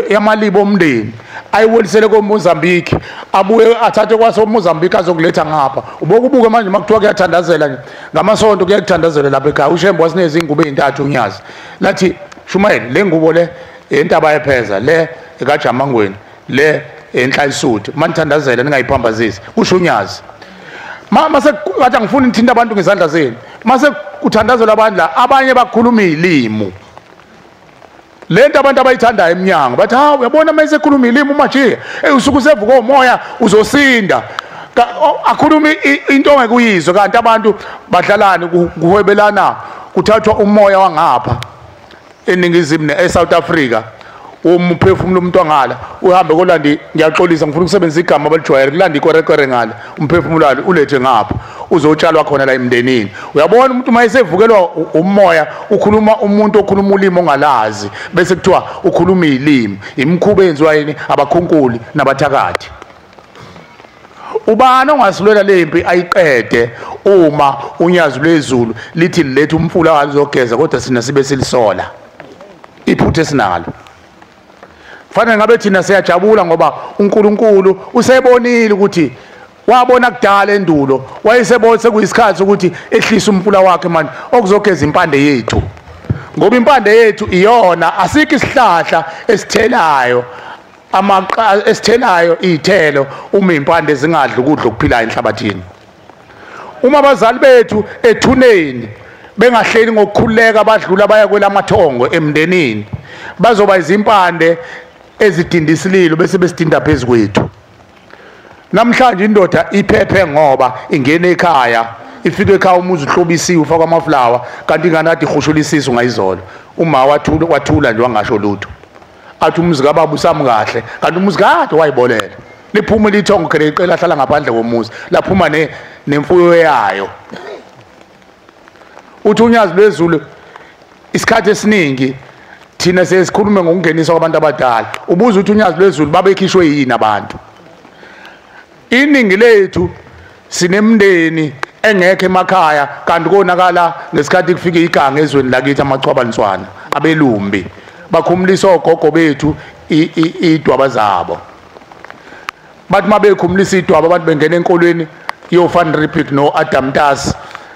yamalibo omndeni ayiwolisele koMozambique abuye athathe kwasoMozambique azokuletha ngapha ubokubuka manje makuthiwa kuyathandazela nje ngamasonto kuyathandazela lapha ekhaya uShembe wasineze ingubo ezintathu uNyazi lathi Shumayeli le ngubo le entaba yepheza le ekaJamangweni le enhlayisuthi manithandazela ningayiphambazisi kusho uNyazi mase ngathi angifuni nithinta abantu ngezandla zenu mase kuthandazela abantu la abanye bakhuluma izilimi lento abantu abayithandayo eminyango bathi ha uyabona mase ekhuluma izilimi umajiya usuku sevuka umoya uzosinda akhuluma into ongekuyizwe kanti abantu badlalana kuhwebelana kuthathwa umoya wangapha eningizimu eSouth Africa umphefumulo umuntu angala uhambe kolandi ngiyaxolisa ngifuna ukusebenzisa igama abalijwayele kulanda ikorekore ngala umphefumulo walo ulethe ngapha uzotshalwa khona la emndenini uyabona umuntu mayesevukelwa umoya ukhuluma umuntu okhuluma ulimi ongalazi bese kuthiwa ukhuluma izilimi imikhuba enziwa yini abakhunkuli nabathakathi ubani ongasilwela lempi ayiqede uma uNyazi lwezulu lithi lethe umfula wazogeza kodwa sina sibe silisola iphuthe esinalo fanele ngabe thina siyajabula ngoba uNkulunkulu usebonile ukuthi wabona kudala endulo wayesebona sekuyisikhathi ukuthi ehlisa umfula wakhe manje okuzogeza impande yethu ngoba impande yethu iyona asikho isihlahla esithelayo esithelayo izithelo uma impande zingadli ukudla okuphilayo enhlabathini uma abazali bethu ethuneni bengahleli ngokukhuleka badlula baya kwelamathongo emndenini bazoba izimpande ezidindisililo bese besidinda phezukwethu namhlanje indoda iphephe ngoba ingene ekhaya ifike ekhaya umuzi uhlobisiwe ufaka amaflower kanti inganathi ihushula isisu ngayizolo uma wathula nje wangasho lutho athi umuzi kababa usami kahle kanti umuzi kade wayibolela liphuma lithongo khele iqela ahlala ngaphandle komuzi laphuma nemfuyo yayo uthi uNyazi lwezulu isikhathi esiningi thina sesikhuluma ngokungeniswa kwabantu abadala ubuza uthi uNyazi lwezulu babekhishwe yini abantu iningi lethu sinemndeni engekho emakhaya kanti konakala ngesikhathi kufike iganga ezweni lakithi amachwabaniswana abelumbi bakhumulisa ogogo bethu idwaba zabo bathi mabekhumulisa idwaba abantu bengena enkolweni yoFan Repeat noAdam Tas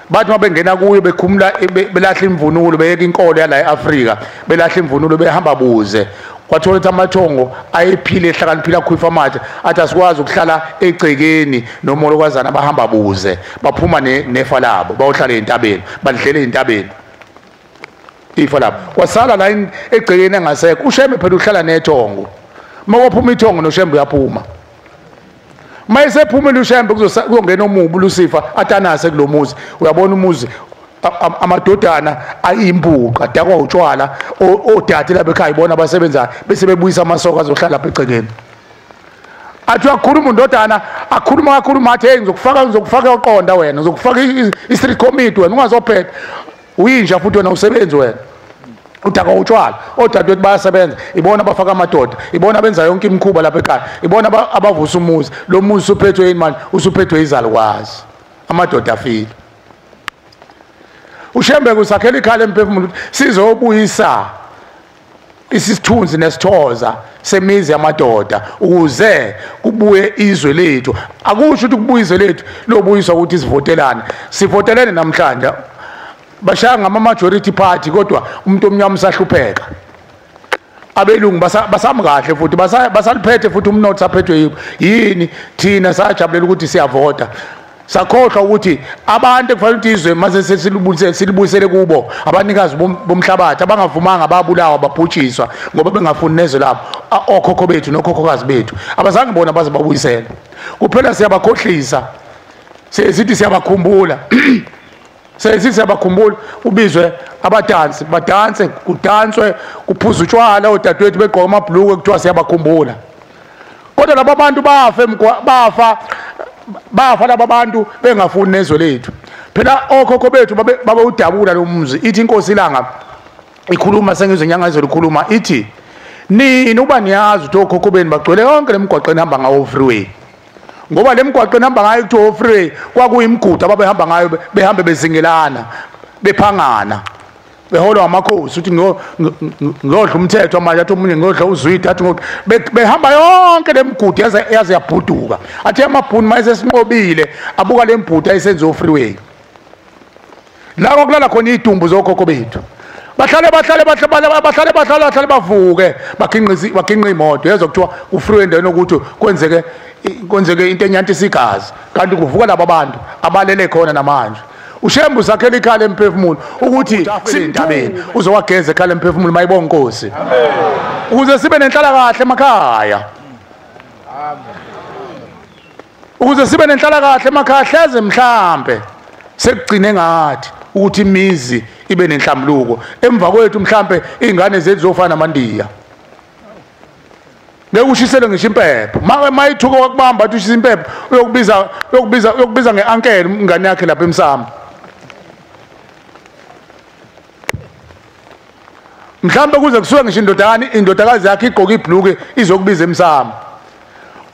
bathi mabengena kuyo bekhumula belahla imvunulo beyeka inkolo yala eAfrika belahla imvunulo behamba buze kwathola ukuthi amathongo ayephile ehlakaniphila khwifa amathe athi asikwazi ukuhlala egcekeni nomolokwazana bahamba buze baphuma nefa labo bayohlala entabeni badlele entabeni ifa labo kwasala la egcekeni engasekho uShembe phela uhlala nethongo makophuma ithongo noShembe uyaphuma mayesephumile uShembe kuzongena omubi uLucifer atanase kulomuzi uyabona umuzi amadodana ayimbuqa dakwa utshwala odade lapha ekhaya ibona abasebenzayo bese bebuyisa amasoko azohlala lapha egcekeni athi akhuluma undodana akhuluma athi hey ngizokufaka uqonda wena ngizokufaka i-street committee wena ungazophetha uyinja futhi wena usebenzi wena udaka utshwala odadewethu bayasebenza ibona abafaka amadoda ibona benza yonke imikhuba lapha ekhaya ibona abavusa umuzi lo muzi usuphethwe yini manje usuphethwe izalukwazi amadoda afile uShembe kusakhela ikhala emphefumulo sizobuyisa isithunzi nesithoza semizi yamadoda ukuze kubuye izwe lethu akusho ukuthi kubuye izwe lethu lobuyiswa ukuthi sivotelane sivotelene namhlanje bashaya ngama-majority party kodwa umuntu omnyama usahlupheka abelungu basami kahle futhi basaliphethe futhi umnotho saphethwe yini thina sajabulela ukuthi siyavota sakhohlwa ukuthi abantu ekufanele ukuthi izwe mase silibuyisele kubo abanikazi bomhlabathi abangavumanga babulawa babhutshiswa ngoba bengafuni nezwe labo okhokho bethu nokhokhokazi bethu abazange bona baze babuyisela kuphela siyabakhohlisa sithi siyabakhumbula sithi siyabakhumbula ubizwe abadansi badanse kudanswe kuphuza utshwala odadewethu begqoka amabhuluku ekuthiwa siyabakhumbula kodwa laba bantu bafa laba bantu bengafuni nezwe lethu phela okhokho bethu babe udabula lo mzi ithi inkosi ilanga ikhuluma sengizwe inyanga izolo ikhuluma ithi nini uba niyazi ukuthi okhokho beni bagcwele yonke lemigwaqeni hamba ngawo freeway ngoba lemigwaqeni hamba ngayo kuthiwa freeway kwakuyimigudu ababehamba ngayo behambe bezingelana bephangana beholwa amakhosi uthi ngodla umthetho manje athi omunye ngodla uzwida athi behamba yonke lemigudu yaze yabhuduka athi amabhuni mayesesinqobile abuka lemibhudu ayisenziwe freeway la kokulala khona idumbu zokhokho bethu bahlale bavuke baginqa imoto yezwa kuthiwa ufreeway endaweni ukuthi kwenzeke into enyanti isigazi kanti kuvuka laba bantu abalele khona namanje ushembu sakhela ikhala emphefumulo ukuthi sintabeni uzowageza ekhala emphefumulo mayibonga inkosi amen ukuze sibe nenhlala kahle emakhaya ukuze sibe nenhlala kahle emakhaya hleze mhlambe sekugcine ngathi ukuthi imizi ibe nenhlambuluko emva kwethu mhlambe izingane zethu zofana namandiya ngeke ushisele ngisho impepho mayithuka wakubamba athi ushisa impepho uyokubiza ngeankele ingane yakhe lapha emsamo mhlambe kuze kusuke ngisho indodakazi yakhe igqoka ibhluke izokubiza emsamo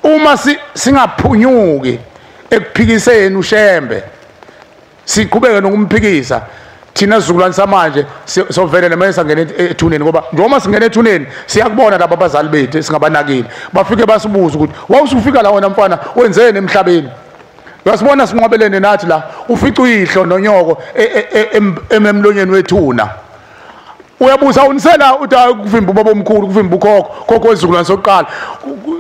uma singaphunyuki ekuphikiseni ushembe siqhubeke nokumphikisa thina sizukulwane samanje sovelela manje sangena ethuneni ngoba njengoba singena ethuneni siyakubona laba abazali bethu singabanakile bafike basibuza ukuthi wawusufika la wena mfana wenzeni emhlabeni uyasibona sinqobelene nathi la ufica uyihlo nonyoko ememlonyeni wethuna uyabuza unisela uthi ukuvimba ubaba omkhulu ukuvimba ukhokho wezizukulwane sokuqala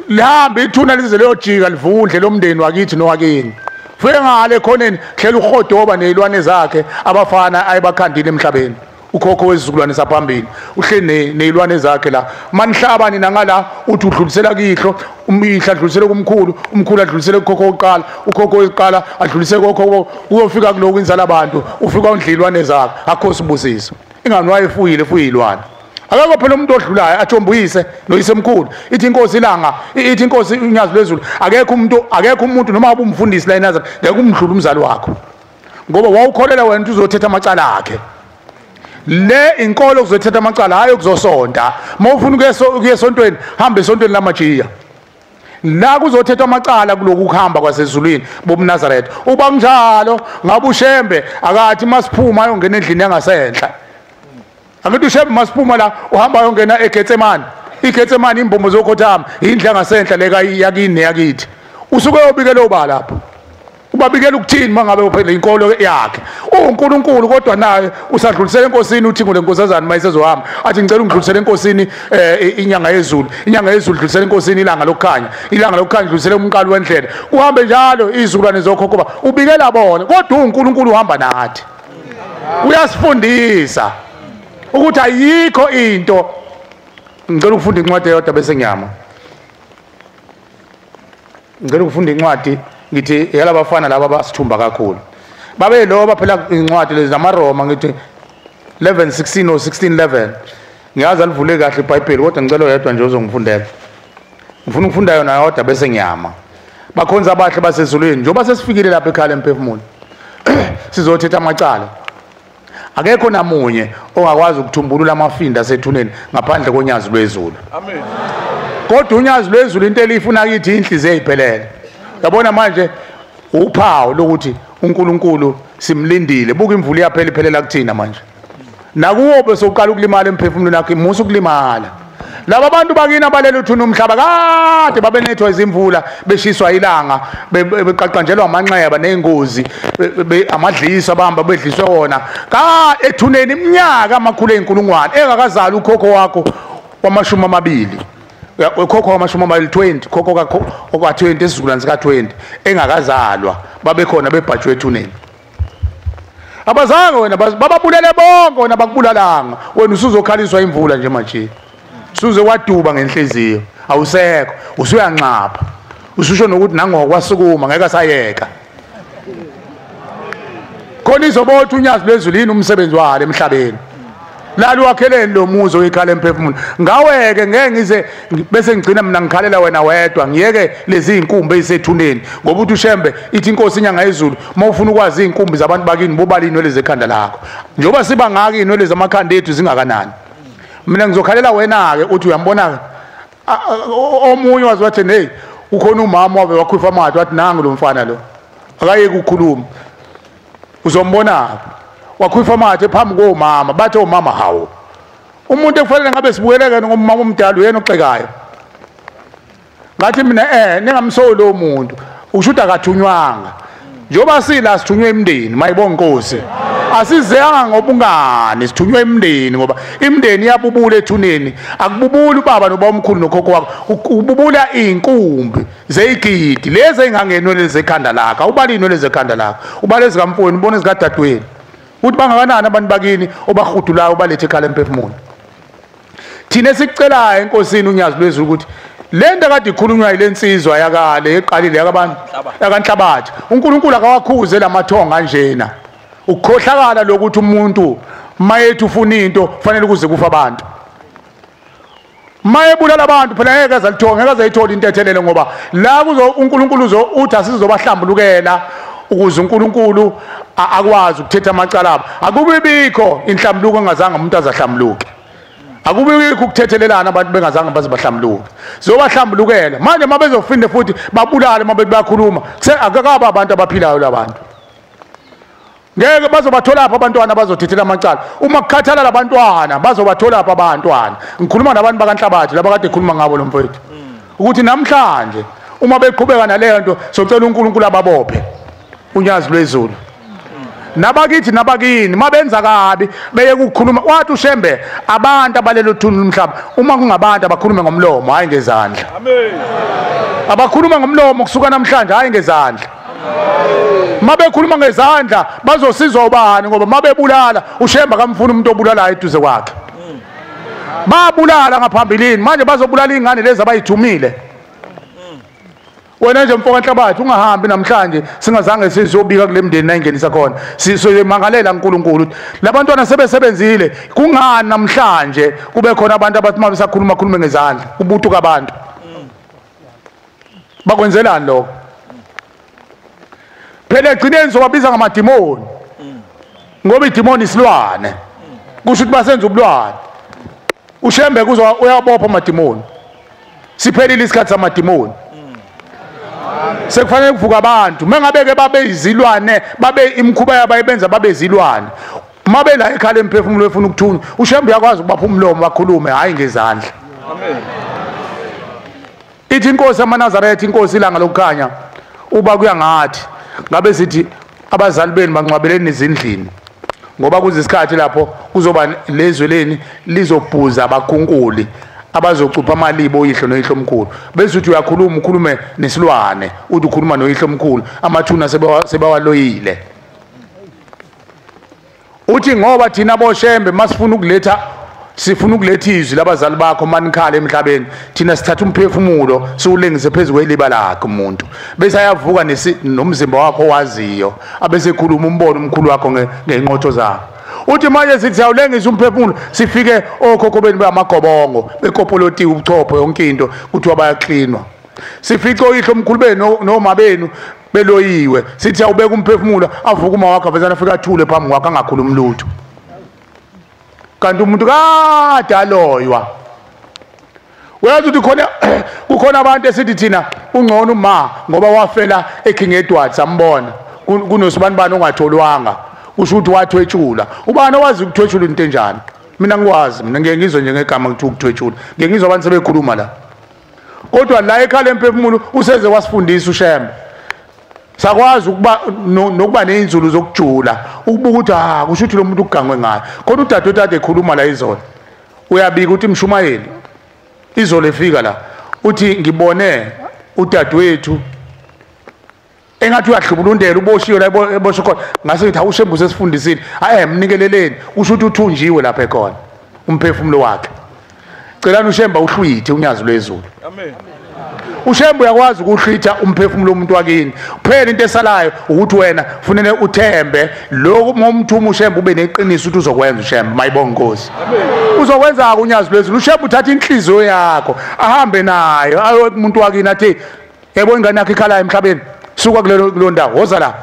lihambe ithuna lize leyojika livundle lomndeni wakithi nowakini fike ngale khoneni hlela uhodoba nezilwane zakhe abafana ayebakhandile emhlabeni ukhokho wezizukulwane saphambili uhleli nezilwane zakhe la manihlaba nina ngala uthi udlulisela kihlo umihla adlulisele kumkhulu umkhulu adlulisele kukhokho oqala ukhokho oqala adlulisele kokhokho uyofika kuloko inzala abantu ufika undlilwane zakhe akho sibusiso ingani wayefuyile fuyilwane akekho phela umuntu odlulayo athombuyise noyise emkhulu ithi inkosi ilanga ithi inkosi unyazi lwezulu akekho umuntu noma ube umfundisi la eNazareth ngeke umdlula umzali wakho ngoba wawukholela wena ukuthi uzothetha amacala akhe le inkolo kuzothetha amacala hayi kuzosonta mawufuna ukuya esontweni hamba esontweni lamajiya la kuzothetha amacala kuloku kuhamba kwasezulwini bobuNazareth uba njalo ngabe ushembe akathi masiphuma ayongena endlini yangasenhla angithi ushembe masiphuma la uhamba ayongena eGetsemane iGetsemane imbombo zokhothama indlu yangasenhla leka yakini neyakithi usuke uyobikela oba lapho ubabikela ukuthini mangabe uphele inkolo yakhe uNkulunkulu kodwa naye usadlulisela enkosini uthi ngule nkosazana mayisezohamba athi ngicela ungidlulisele enkosini inyanga yezulu idlulisele enkosini ilanga lokukhanya idlulisele umqalo wendlela uhambe njalo izizukulwane zokhokho ubikela bona kodwa uNkulunkulu uhamba nathi uyasifundisa ukuthi ayikho into ngicela ukufunda incwadi eyodwa bese ngiyama ngicela ukufunda incwadi ngithi yalabafana laba basithumba kakhulu babe loba phela incwadi lezi zamaRoma ngithi 11:16 or 16:11 ngiyazi alivule kahle iBhayibheli kodwa ngicela yedwa nje uzongifundela ngifuna ukufunda yona yodwa bese ngiyama bakhonza abahle basezulwini njengoba sesifikile lapha ekhaya emphefumulo sizothetha amacala akekho namunye ongakwazi ukuthumbulula amafinda asethuneni ngaphandle konyazi lwezulu amen kodwa unyazi lwezulu into elifuna kithi inhliziyo eziphelele yabona manje uphawu lokuthi uNkulunkulu simlindile buka imvula iyaphela iphelela kuthina manje nakuwo bese uqala ukulimala emphefumulweni wakhe musu ukulimala laba bantu bakina balelo thuna umhlaba kade babenethwa izimvula beshiswa ilanga beqaqanjelwa amanxeba nengozi amadliso abahamba bedliswe wona ka ethuneni iminyaka amakhulu eyinkulungwane engakazali ukhokho wakho wamashumi amabili Khokho amashumi amabili 20 khokho ka 20 esizukulwane sika 20 engakazalwa babekhona bebhajwe ethuneni. Abazange wena bababulele bonke wena bakubulalanga wena usuzokhaliswa imvula nje manje. Suze waduba ngenhliziyo awusekho usuyanqapha. Ususho nokuthi nangokwasukuma ngeke asayeka. Khona izobotha unyazi lwezulini umsebenzi walo emhlabeni. Lali wakheleni lo muzo oyikhala emphefumulo. Ngaweke ngeke ngize bese ngigcina mina ngikhalela wena wedwa ngiyeke lezi inkumbi ezisethuneni ngoba uthi ushembe ithi inkosi inyanga yezulu mawufuna ukwazi inkumbi zabantu bakini bobala inwele zekhanda lakho. Njoba siba ngaki inwele zamakhanda ethu zingakanani. Mina ngizokhalela wena ke uthi uyambona omunye wazi hey ukhona umama wabe wakhwifa amathe wathi nangu lo mfana lo akayeke ukukhuluma uzombona wakhwifa amathe phambi komama bathe umama hawo umuntu ekufanele ngabe sibuyeleke ngomama omdala uyena oxekayo ngathi mina ningamsoli lo muntu ushuda akathunywanga njoba sila sithunywe imndeni mayibonga inkosi asizeyanga ngobungani sithunywe imndeni ngoba imndeni iyabubula ethuneni akububula ubaba noba omkhulu nokhokho wakho ububula inkumbi zeyigidi lezi engangenwele zekhanda lakho awubalini lezi zekhanda lakho ubale zikamfweni ubone zikadadweni uthi bangakanani abantu bakini obahudulayo ubalethe ekhala emphefumulo thina sikucelayo enkosini unyazi lwezulu ukuthi lento kade ikhulunywa yilensizwa yakale eqalile yakabantu yakanhlabathi uNkulunkulu akawakhuze lamathonga njena ukukhohlakala lokuthi umuntu mayethu ufuna into kufanele kuze kufa abantu mayebulala abantu phela ngeke azalithonga ngeke azayithola intethelelo ngoba la kuzo uNkulunkulu uthi asizobahlambulukela ukuze uNkulunkulu akwazi ukuthetha amacala abo akubibikho inhlambuluko engazange umuntu azahlambuluke akubikho ukuthethelelana abantu bengazange bazibahlambuluke zobahlambulukela manje mabezofinde futhi babulale mabebakhuluma akakaba abantu abaphilayo labantu ngeke bazobathola apha abantwana abazothethela amacala uma kukhathala labantwana bazobathola apha abantwana ngikhuluma nabantu bakanhlabathi laba kade ekhuluma ngabo lo mfowethu ukuthi namhlanje uma beqhubeka naleyo nto socela uNkulunkulu ababophe unyazi lwezulu nabakithi nabakini mabenza kabi beye ukukhuluma wathi ushembe abantu abalelo thuni umhlaba uma kungabantu abakhulume ngomlomo hayi ngezandla amen abakhuluma ngomlomo kusuka namhlanje hayi ngezandla mabekhuluma ngezandla bazosizwa ubani ngoba mabebulala ushemba kamfuna umuntu obulalayo eduze kwakhe babulala ngaphambilini manje bazobulala ingane lezi abayithumile wena nje mfoko enhlabathi ungahambi namhlanje singazange sizobika kule mndeni nayingenisa khona sizomangalela uNkulunkulu labantwana sebesebenzile kungani namhlanje kube khona abantu abathi mabesakhuluma khulume ngezandla ubuthu kabantu bakwenzelani lokho phela egcineni sobabiza ngamadimoni ngoba idimoni isilwane kusho ukuthi basenza ubulwane ushembe kuzwa uyabopha amadimoni siphelile isikhathi samadimoni sekufanele kuvuka abantu mengabeke babe izilwane babe imkhuba yabayibenza babe izilwane mabe la ekhala emphefumulo efuna ukuthunywa ushembe yakwazi ukubapha umlomo bakhulume hayi ngezandla amen ithi inkosi yamaNazaretha inkosi ilanga lokukhanya uba kuya ngathi ngabe sithi abazali benu bancwabeleni ezindlini ngoba kuzisikhathi lapho kuzoba lezweleni lizobhuza abakunkuli abazocupha amalibo oyihlo noyihlo omkhulu bese uthi uyakhuluma ukhulume nesilwane uthi ukhuluma noyihlo omkhulu amathuna sebawaloyile uthi ngoba thina boshembe masifuna ukuletha sifuna ukuletha izwi labazali bakho manikhala emhlabeni thina sithatha umphefumulo siwulengise phezulu kweliba lakhe umuntu bese ayavuka nomzimba wakho waziyo abese ekhuluma umbono omkhulu wakho ngenqotho zakho uthi manje sithi siyawulengisa umphefumulo sifike okhokho beni bamagobongo bekopoloti ubuchopho yonke into kuthiwa bayaklinwa sifice oyihlo omkhulu benu noma benu beloyiwe sithi awubeka umphefumulo avuka uma wakho avezana afika athule phambi kwakho angakhulumi lutho kanti umuntu kade aloywa uyazi ukuthi kukhona abantu esithi thina ungcono uma ngoba wafela eKing Edward sambona kunosibani ongatholwanga kusho ukuthi wathwetshula ubani owazi ukuthwetshula into enjani mina ngiwazi mina ngeke ngizwe nje ngegama ukuthi ukuthwetshula ngeke ngizwe abantu sebekhuluma la kodwa la ekhala emphefumulo useze wasifundisa ushembe sakwazi ukuba nokuba nezinzulu zokujula ukubuka ukuthi kusho ukuthi lo muntu ugangwe ngayo kodwa udadewethu ekhuluma la izolo uyabika ukuthi Mshumayeli izolo efika la uthi ngibone udadewethu engathi uyadlubulundela uboshiwe la eboshwe khona ngase ngithi awushembu sesifundisile mnikeleleni usho ukuthi uthunjiwe lapha ekhona umphefumulo wakhe celani ushemba uhlwithe unyazi lwezulu amen ushembu uyakwazi ukuhlwitha umphefumulo womuntu wakini kuphela into esalayo ukuthi wena kufanele uthembe lokho momthuma ushembu ube neqiniso ukuthi uzokwenza ushembu mayibonga Nkosi amen uzokwenza unyazi lwezulu ushembu uthatha inhliziyo yakho ahambe nayo ayo umuntu wakini athi yebo ingane yakhe ikhala emhlabeni suka kulo ndawo woza la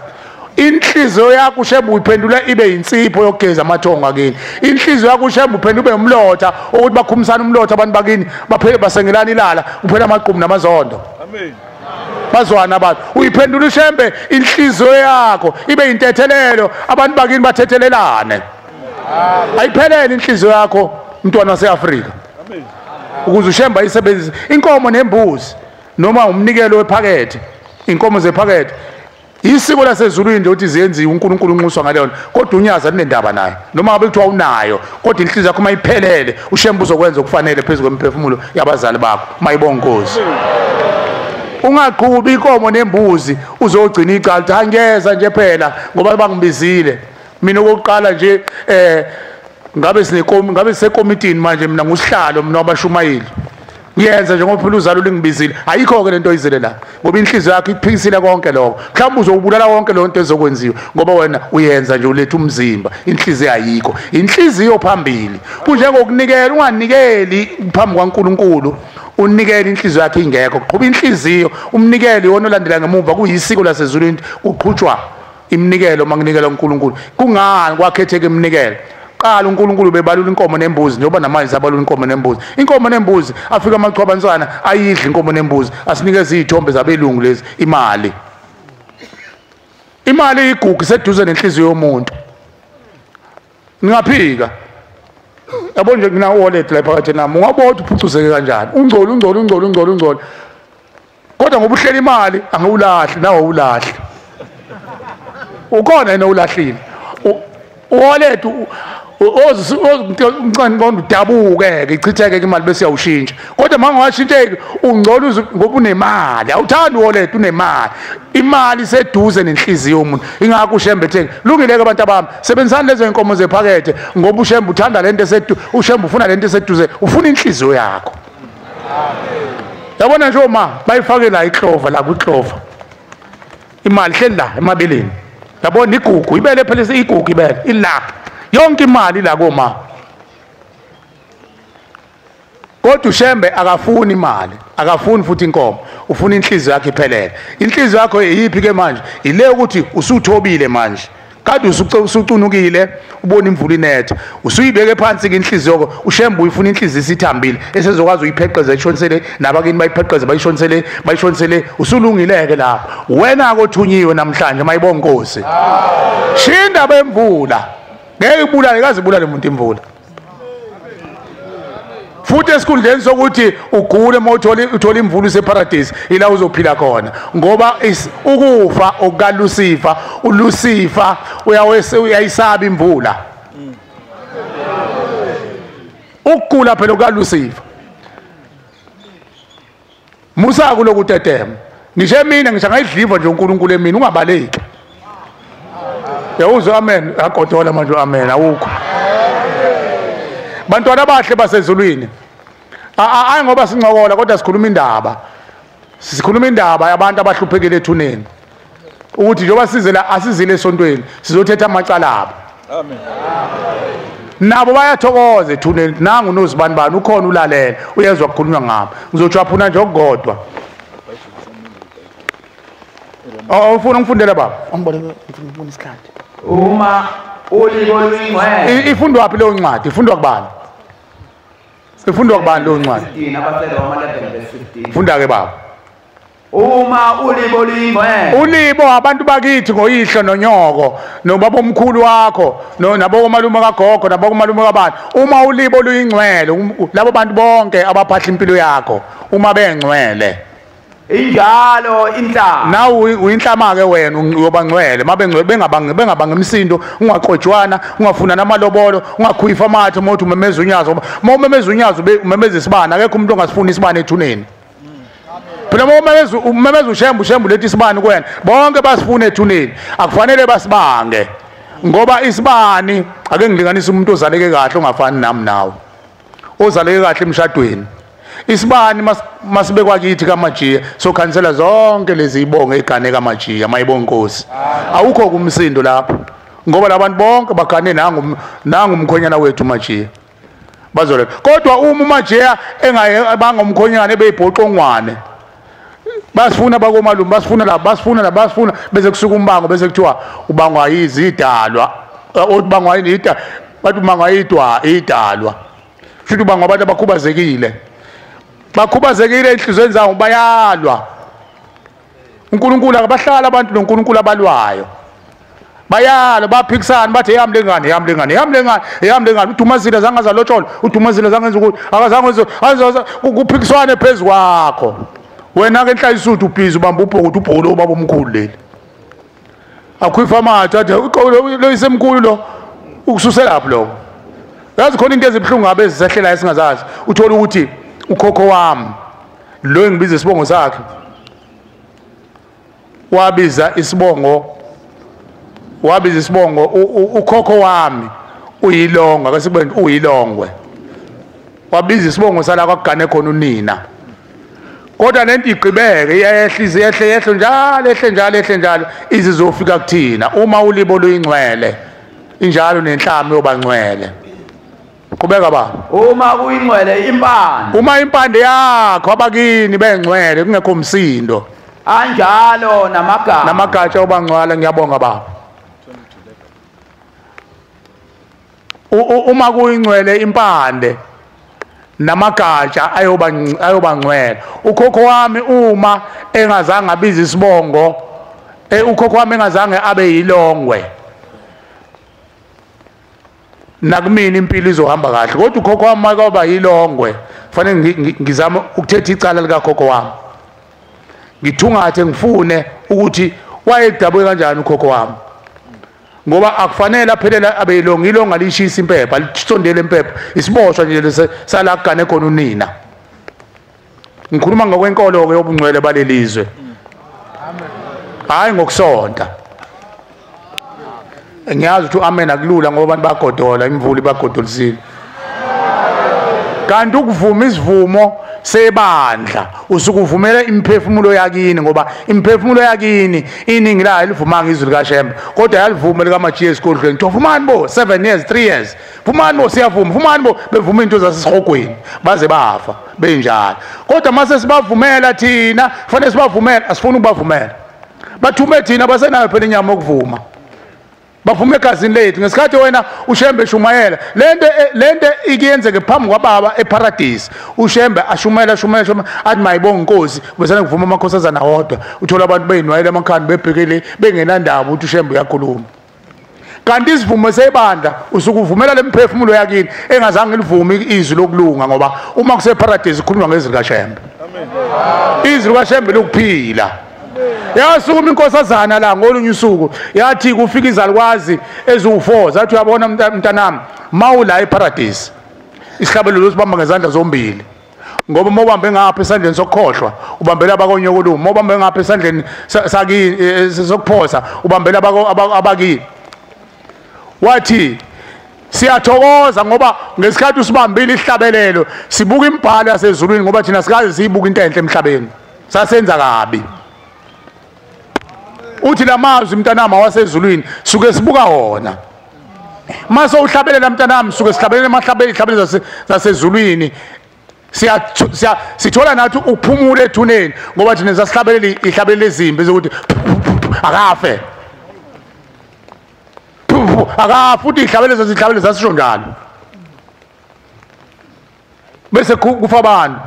inhliziyo yakho ushembu uyiphendula ibe insipho yokugeza amathongo akini inhliziyo yakho ushembu uphendula ube umlotha ukuthi bakhumisana umlotha abantu bakini baphele basengelana ilala kuphela amaqhubu namazondo amen bazwana abantu uyiphendula ushembe inhliziyo yakho ibe intethelelo abantu bakini bathethelelane ayiphelele inhliziyo yakho mntwana waseAfrika amen ukuze ushemba ayisebenzise inkomo nembuzi noma umnikelo wephakethe inkomo zephakethe isiko lasezulwini nje uthi ziyenziwe uNkulunkulu unxuswa ngaleyona kodwa unyaza linendaba naye noma ngabe kuthiwa unayo kodwa inhliziyo yakho mayiphelele ushembu uzokwenza okufanele phezulu kwemphefumulo yabazali bakho mayibonga Nkosi ungaqhubi inkomo nembuzi uzogcina icala uthi angeza nje phela ngoba bangibizile mina okokuqala nje ngabe sisekomitini manje mina ngusihlalo mina wabashumayeli ngiyenza njengoba phela uzalo lingibizile ayikho ke lento oyizele la ngoba inhliziyo yakho iphikisile konke lokho mhlawumbe uzobulala konke lonto ezokwenziwa ngoba wena uyenza nje uletha umzimba inhliziyo ayikho inhliziyo phambili kunjengokunikela unganikeli phambi kwaNkulunkulu unikele inhliziyo yakhe ingekho qhuba inhliziyo umnikeli wona olandela ngemuva kuyisiko lasezulwini uqhutshwa iminikelo manginikela uNkulunkulu kungani kwakhetheke iminikelo qala uNkulunkulu bebalula inkomo nembuzi njengoba namanje abalula inkomo nembuzi inkomo nembuzi afika amachwabansana ayidla inkomo nembuzi asinikeze izithombe zabelungu lezi imali igugu seduze nenhliziyo yomuntu ningaphika yabo nje ngina wallet la phakathi nami ungabona uphucuzeke kanjani ungcolo kodwa ngoba uhlela imali angewulahli nawe ulahli ukhona yena ulahlile wallet umncane ngoba udabuke ke ichitheke imali bese uyawushintsha kodwa mangawashintsheki ungcola ngoba unemali awuthandi wallet unemali imali seduze nenhliziyo yomuntu ingakho ushembe ethenge lungileke abantu abami sebenzani lezo inkomo zephakethe ngoba ushembe uthanda lento ushembe ufuna lento eseduze ufuna inhliziyo yakho amen yabona nje uma bayifake la iklova la kwiklova imali hleli la emabeleni yabona igugu ibele phela igugu ibele ilapha yonke imali la koma kodwa ushembe akafuni imali akafuni futhi inkomo ufuna inhliziyo yakhe iphelele inhliziyo yakho yipi ke manje ile ukuthi usuthobile manje kade usucunukile ubona imvula inetha usuyibeke phansi ke inhliziyo yakho ushembe uyifuna inhliziyo isithambile esezokwazi uyipheqeze ishonsele nabakini bayipheqeze bayishonsele usulungileke lapho wena akothunyiwe namhlanje mayibonga Nkosi shinda bemvula ngeke ibulale kaze ibulale umuntu imvula futhi esikhundleni sokuthi ugule uthola imvula useparadise ila uzophila khona ngoba ukufa okukaLucifer uLucifer uyayisaba imvula ukugula phela okukaLucifer musa kulokutetema ngisho mina ngishangayidliva nje uNkulunkulu emini ungabaleki yawuzwa amen agodola manje amen awukho bantwana bahle basezulwini hayi ngoba sincokola kodwa sikhuluma indaba yabantu abahluphekile ethuneni ukuthi njengoba sizela asizile esontweni sizothetha amacala abo amen nabo bayathokoza ethuneni nangu nozibani ukhona ulalela uyezwa ukukhulunywa ngabo ngizojaphuna nje okugodwa ufuna ngifundele baba ngibone isikhathi uma ulibo luyingcwele ifundwa phi leyo ncwadi ifundwa kubani ifundwa kubani leyo ncwadi 15 abasele Roma 11:15 funda ke baba uma ulibo luyingcwele ulibo abantu bakithi ngoyihlo nonyoko nobaba omkhulu wakho nabo malume kagogo nabo malume kabani uma ulibo luyingcwele labo bantu bonke abaphahla impilo yakho uma bengcwele injalo inhlama nawe uyinhlama ke wena uyobangcwele mabengcwele bengabanga imisindo ungaqojwana ungafuna namalobolo ungakhuyifa amathe mothi umemeza unyazo uma umemeza unyazo umemeza isibane akekho umuntu ongasifuna isibane ethuneni phela uma umemeza ushembu lethi isibane kuwena bonke basifuna ethuneni akufanele basibange ngoba isibani ake ngilinganisa umuntu ozaleke kahle ongafani nami nawe ozaleke kahle emshadweni isibani masibekwa kithi kaMajiya sokhansela zonke lezi ibonge igane kaMajiya mayibonga Nkosi awukho kumsindo lapho ngoba labantu bonke bagane nangumkhonyana wethu Majiya bazole kodwa uma uMajiya engayebanga umkhonyana ebeyibhoqongwane basifuna bakomalume basifuna bese kusuka umbango bese kuthiwa ubangwa yizidalwa ubangwa yinida bathi ubangwa idalwa futhi ubangwa abantu abakhubazekile enhlizweni zabo bayalwa uNkulunkulu akabahlala abantu noNkulunkulu abalwayo bayalwa baphikisana bathi yamlengane uDumazile zangazalotshola uDumazile zangenza ukuthi akazange kuphikiswane phezulu kwakho wena ke enhlayisuthu ubhizi ubamba ubhokothi ubaba omkhulu leli akhuyifa amathe athi lo isemkhulu lo ukususela lapho lo yazi khona into ezibhlungu ngabe ezisehlelayo singazazi uthola ukuthi ukhokho wami lo engibiza isibongo sakhe wabiza isibongo ukhokho wami uyilonga kasibeni uyilongwe wabiza isibongo sala kwagane khona unina kodwa lento igqibeke yehle njalo izizofika kuthina uma ulibo luyingcwele injalo nenhlama yobangcwele qhubeka baba uma kuyingcwele impande uma impande yakho abakini bengcwele kungekho umsindo anjalo namagatsha obangcwala ngiyabonga baba uma kuyingcwele impande namagatsha ayobangcwela ukhokho wami uma engazange abiza isibongo ukhokho wami engazange abe yilongwe nakumina impilo izohamba kahle kodwa ukhokho wami makuba yilongwe kufanele ngizame ukuthetha icala lika khokho wami ngithungathe ngifune ukuthi wayedabwe kanjani ukhokho wami ngoba akufanele aphelela abeyilonga ilonga lishisa impepha lisondele impepha isiboshwa nje sala kugane khona unina ngikhuluma ngokwenkolo ke yobungcwele balelizwe hayi ngokusonta ngiyazi ukuthi amen akulula ngoba abantu bagodola imvuli bagodolisile kanti ukuvuma isivumo sebandla usukuvumela imphefumulo yakini ngoba imphefumulo yakini iningi layo livuma ngizwi likaShembe kodwa yalivuma likaMajiya esikolweni kuthiwa vumani bo 7 years 3 years vumani bo siyavuma vumani bo bevuma into zasesihogweni baze bafa benjalo kodwa mase sibavumela thina kufanele sibavumela asifuni ukubavumela bathume thina basenayo phela inyama yokuvuma bavume egazini lethu ngesikhathi wena uShembe shumayela lento ikiyenzeke phambi kwababa eparadise uShembe ashumela athi mayibonga Nkosi bese ngivuma amakhosazana wodwa uthola abantu beyinwayela emakhanda bebhekele bengenandaba ukuthi uShembe uyakhuluma kanti isivumo sebandla usukuvumela lemphefumulo yakini engazange livume izwi lokulunga ngoba uma kuseparadise kukhulunywa ngezwi likaShembe amen izwi likaShembe lokuphila yasukuma inkosazana la ngolunye usuku yathi kufika izalukwazi ezu4 zathi uyabona mntanami mawula eparadise isihlabelelo sibamba ngezandla zombili ngoba uma ubambe ngapha esandleni sokukhohlwa ubambela abakonyokolumo uma ubambe ngapha esandleni sakini sokuphosa ubambela abakini wathi siyathokoza ngoba ngesikhathi usibambile isihlabelelo sibuka imibhalo yasezulwini ngoba thina sikaze siyibuka into enhle emhlabeni sasenza kabi uthi lamazwi mntanami wasezulwini suke sibuka wona mase uhlabelela mntanami suke sihlabelela amahlabelelo zasezulwini sithola nathi ukuphumula ethuneni ngoba thina sasihlabelela ihlabelelo ezimbi zokuthi akafe futhi ihlabelelo zasisho njalo bese kufa abantu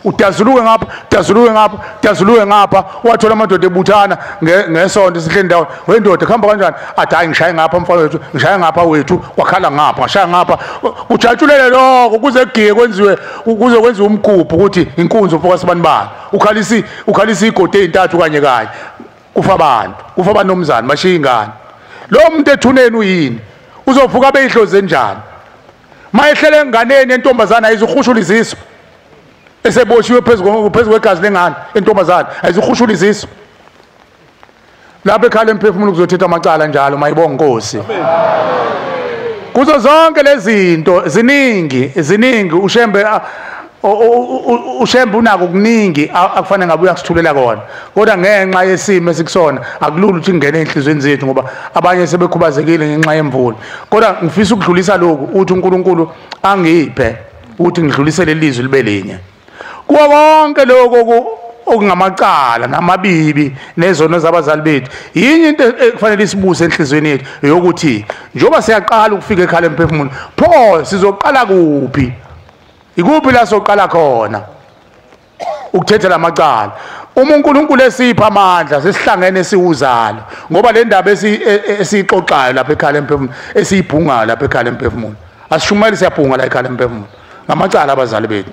udazuluke ngapha wathola amadoda ebuthana ngesonto sihle ndawo wendoda khamba kanjani athi hayi ngishaye ngapha mfowethu ngishaye ngapha wethu wakhala ngapha ngishaya ngapha kujatshulele lokho kuze kugiye kwenziwe umgubho ukuthi inkunzi ufocus banibani ukhalisa igodi ezintathu kanye kufa abanomzana bashiya ingane lo muntu ethuneni uyini uzovuka beyihloze njani mayehlele enganeni entombazana ayizuhushula iziso eseboshiwe phezu kwegazi lengane entombazana ayizuhushula iziso lapha ekhala emphefumulo kuzothetha amacala njalo mayibonga Nkosi kuzo zonke lezi zinto ziningi ushembe unako kuningi akufanele ngabe uyasithulela kona kodwa ngenxa yesimo esikusona akulula ukuthi ingene enhlizweni zethu ngoba abanye sebekhubazekile ngenxa yemvula kodwa ngifisa ukudlulisa lokhu uthi uNkulunkulu angiphe ukuthi ngidlulisele ilizwi libe linye kuwa konke lokho okungamacala namabibi nezono zabazali bethu yinye into ekufanele isibuse enhlizweni yethu yokuthi njoba siyaqala ukufika ekhala emphefumulo pho sizoqala kuphi ikuphi la soqala khona ukuthetha lamacala uma uNkulunkulu esipha amandla sesihlangene siwuzalo ngoba le ndaba esixoxayo lapha ekhala emphefumulo esiyibhungayo lapha ekhala emphefumulo asishumele siyabhunga la ekhala emphefumulo ngamacala abazali bethu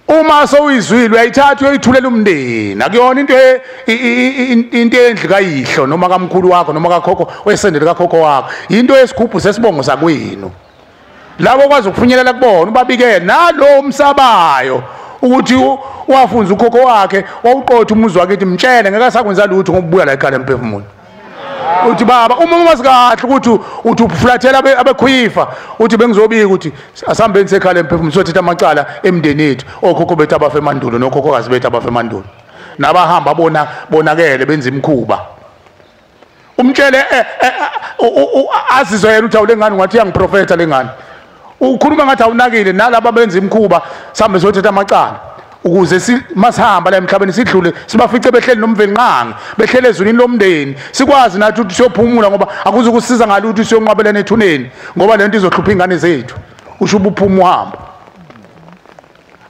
uma sowizwile uyayithatha uyithulela umndeni akuyona into endli kayihlo noma kamkhulu wakho noma kakhokho wesendele kakhokho wakho into yesigubhu sesibongo sakwenu labo kwazi ukufinyelela kubona ubabike nalo umsabayo ukuthi wafunza ukhokho wakhe wawuqotha umuzi wakhe mtshele ngeke sakwenza lutho ngokubuya la ekhala emphefumulo uthi baba uma ungasikahle ukuthi ufulathela abekhwifa uthi bengizobika ukuthi asihambeni sekhala emphefumulo sothetha amacala emndeni ethu okhokho bethu abafe emandulo nokhokhokazi bethu abafe emandulo nabahamba bonakele benza imkhuba umtshele azizwe yena uthi awulengane ngathi yangiprofetha lengane ukhuluma ngathi awunakile nalabo benza imkhuba sihambe sothetha amacala ukuze masihamba la emhlabeni sidlule sibafice behleli nomvelinqanga behlele ezulwini lomndeni sikwazi nathi ukuthi siyophumula ngoba akuze kusiza ngalutho siyonqabelana ethuneni ngoba lento izohlupha ingane zethu usho ubuphuma uhamba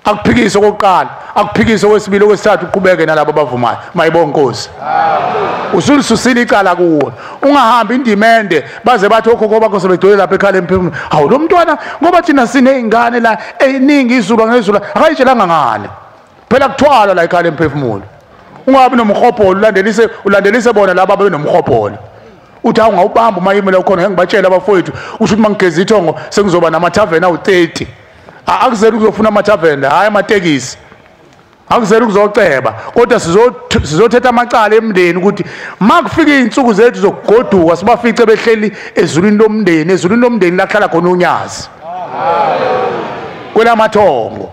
akuphikise okokuqala akuphikise okwesibili okwesithathu uqhubeke nalabo abavumayo mayibonga Nkosi usulisusile icala kuwe ungahambi indimende baze bathi okhokho bakho sebedole lapha ekhala emphefumulo hawu lo mntwana ngoba thina sinezingane la eningi izulu ngezulu akayitshelanga ngane phela kuthwala la ekhala emphefumulo ungabi nomhobholo ulandelise bona laba benomhobholo uthi awungawubamba mayimela ukhona ngibatshela abafowethu usho ukuthi mangigeza ithongo sengizoba namathaveni awu30 akuzeli ukuzofuna amathaveni hayi amatekisi akuzeli ukuzoceba kodwa sizothetha amacala emndeni ukuthi makufika izinsuku zethu zokugoduka sibafice behleli ezulwini lomndeni lahlala khona unyazi kwelamathongo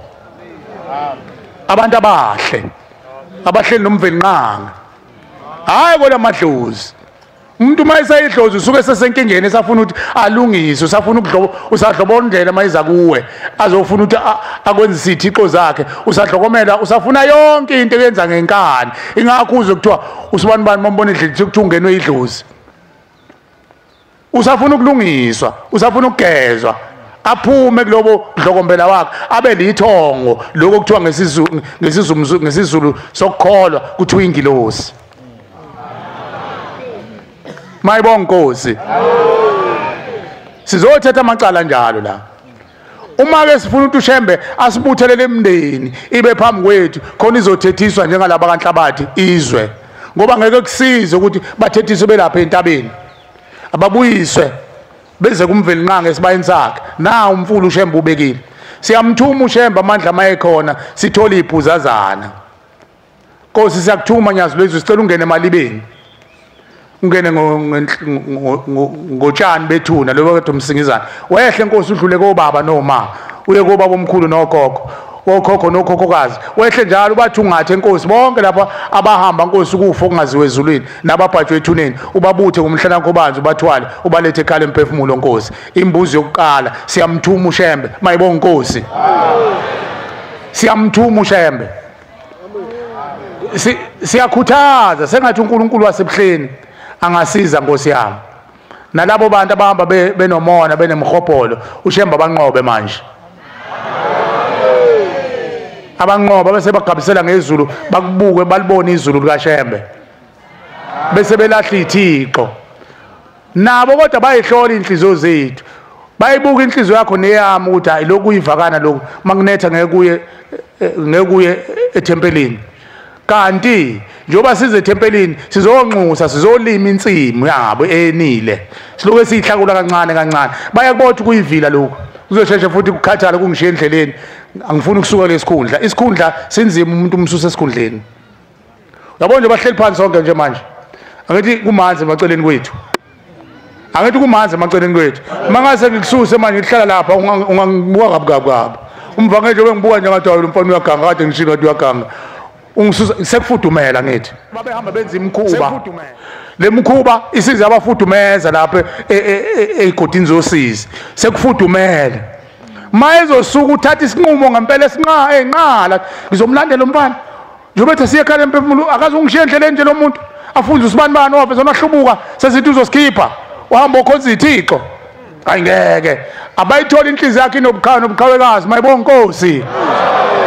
abantu abahleli nomvelinqanga hayi kwelamadlozi umuntu mayisayidlozi usuke sesenkingeni esafuna ukuthi alungise usafuna usadlobola indlela mayiza kuwe azofuna ukuthi akwenze isithixo zakhe usadlokomela usafuna yonke into eyenza ngenkani ingakho uze kuthiwa usibanibani mambona idlozi ukuthi ungenwe idlozi usafuna ukulungiswa usafuna ukugezwa aphume kulobo dlokombela wakhe abe lithongo lokho kuthiwa ngesizulu sokukholwa kuthiwa ingilosi mayibonga Nkosi sizothetha amacala njalo la uma ke sifuna ukuthi ushembe asibuthelele emndeni ibe phambi kwethu khona izothethiswa njengalaba kaNhlabathi izwe ngoba ngeke kusize ukuthi bathethiswe belapha entabeni ababuyiswe beze kumvelinqanga esibayeni sakhe na umfulu ushembe ubekile siyamthuma ushembe amandla mayekhona sithola iphuzazana Nkosi siyakuthuma nyazi lwethu sicela ungene emalibeni ungene ngotshani bethuna lobo kade umsingizana wehle Nkosi udlule kobaba noma uye kobaba omkhulu nokhokho nokhokhokazi wehle njalo bathi ungathe Nkosi bonke lapha abahamba Nkosi ukufa okungaziwe ezulwini nababhajwe ethuneni ubabuthe ngomhlana kobanzi ubathwale ubalethe ekhala emphefumulo Nkosi imbuzi yokuqala siyamthuma ushembe mayibonga Nkosi siyamthuma ushembe siyakhuthaza sengathi uNkulunkulu wasebuhleni angasiza Nkosi yami nalabo bantu abahamba benomona benemhobholo ushemba banqobe manje abanqoba bese bagabisela ngezulu bakubuke balibone izulu likaShembe bese belahla ithixo nabo kodwa bayihlola inhliziyo zethu bayibuka inhliziyo yakho neyami ukuthi hayi lokhu uyivakana lokhu makunetha ngeke kuye ethempelini kanti njoba size ethempelini sizonxusa sizolima insimu yabo enile siloku siyihlakula kancane kancane bayakubotha kuyivila lokhu kuzosheshe futhi ukukhathala kungishiya endleleni angifuni ukusuka lesikhundla isikhundla sinzima umuntu umsusa esikhundleni yabo nje bahleli phansi sonke nje manje angithi kumanzi emaceleni kwethu angithi kumanzi emaceleni kwethu mangase ngikususe manje ngihlala lapha ungangibuka kabukabu umvangeje wengibuka nje ngathi lo mfana uyaganga kade ngishilo ngathi uyaganga ungisusa sekufudumela ngithi babehamba benza imkhuba lemkhuba isiza abafudumeza lapha egodini zosizi sekufudumela mayezosuka uthatha isinqumo ngempela enqala ngizomlandela umfana njengoba ethi siye ekhaya emphefumulo akazungishiya endleleni nje lo muntu afunde usibani ofe zona hlubuka sesithi uzosikhipha uhamba okhonza ithixo ayingeke abayithola inhliziyo yakhe nobukhawekazi mayibonga inkosi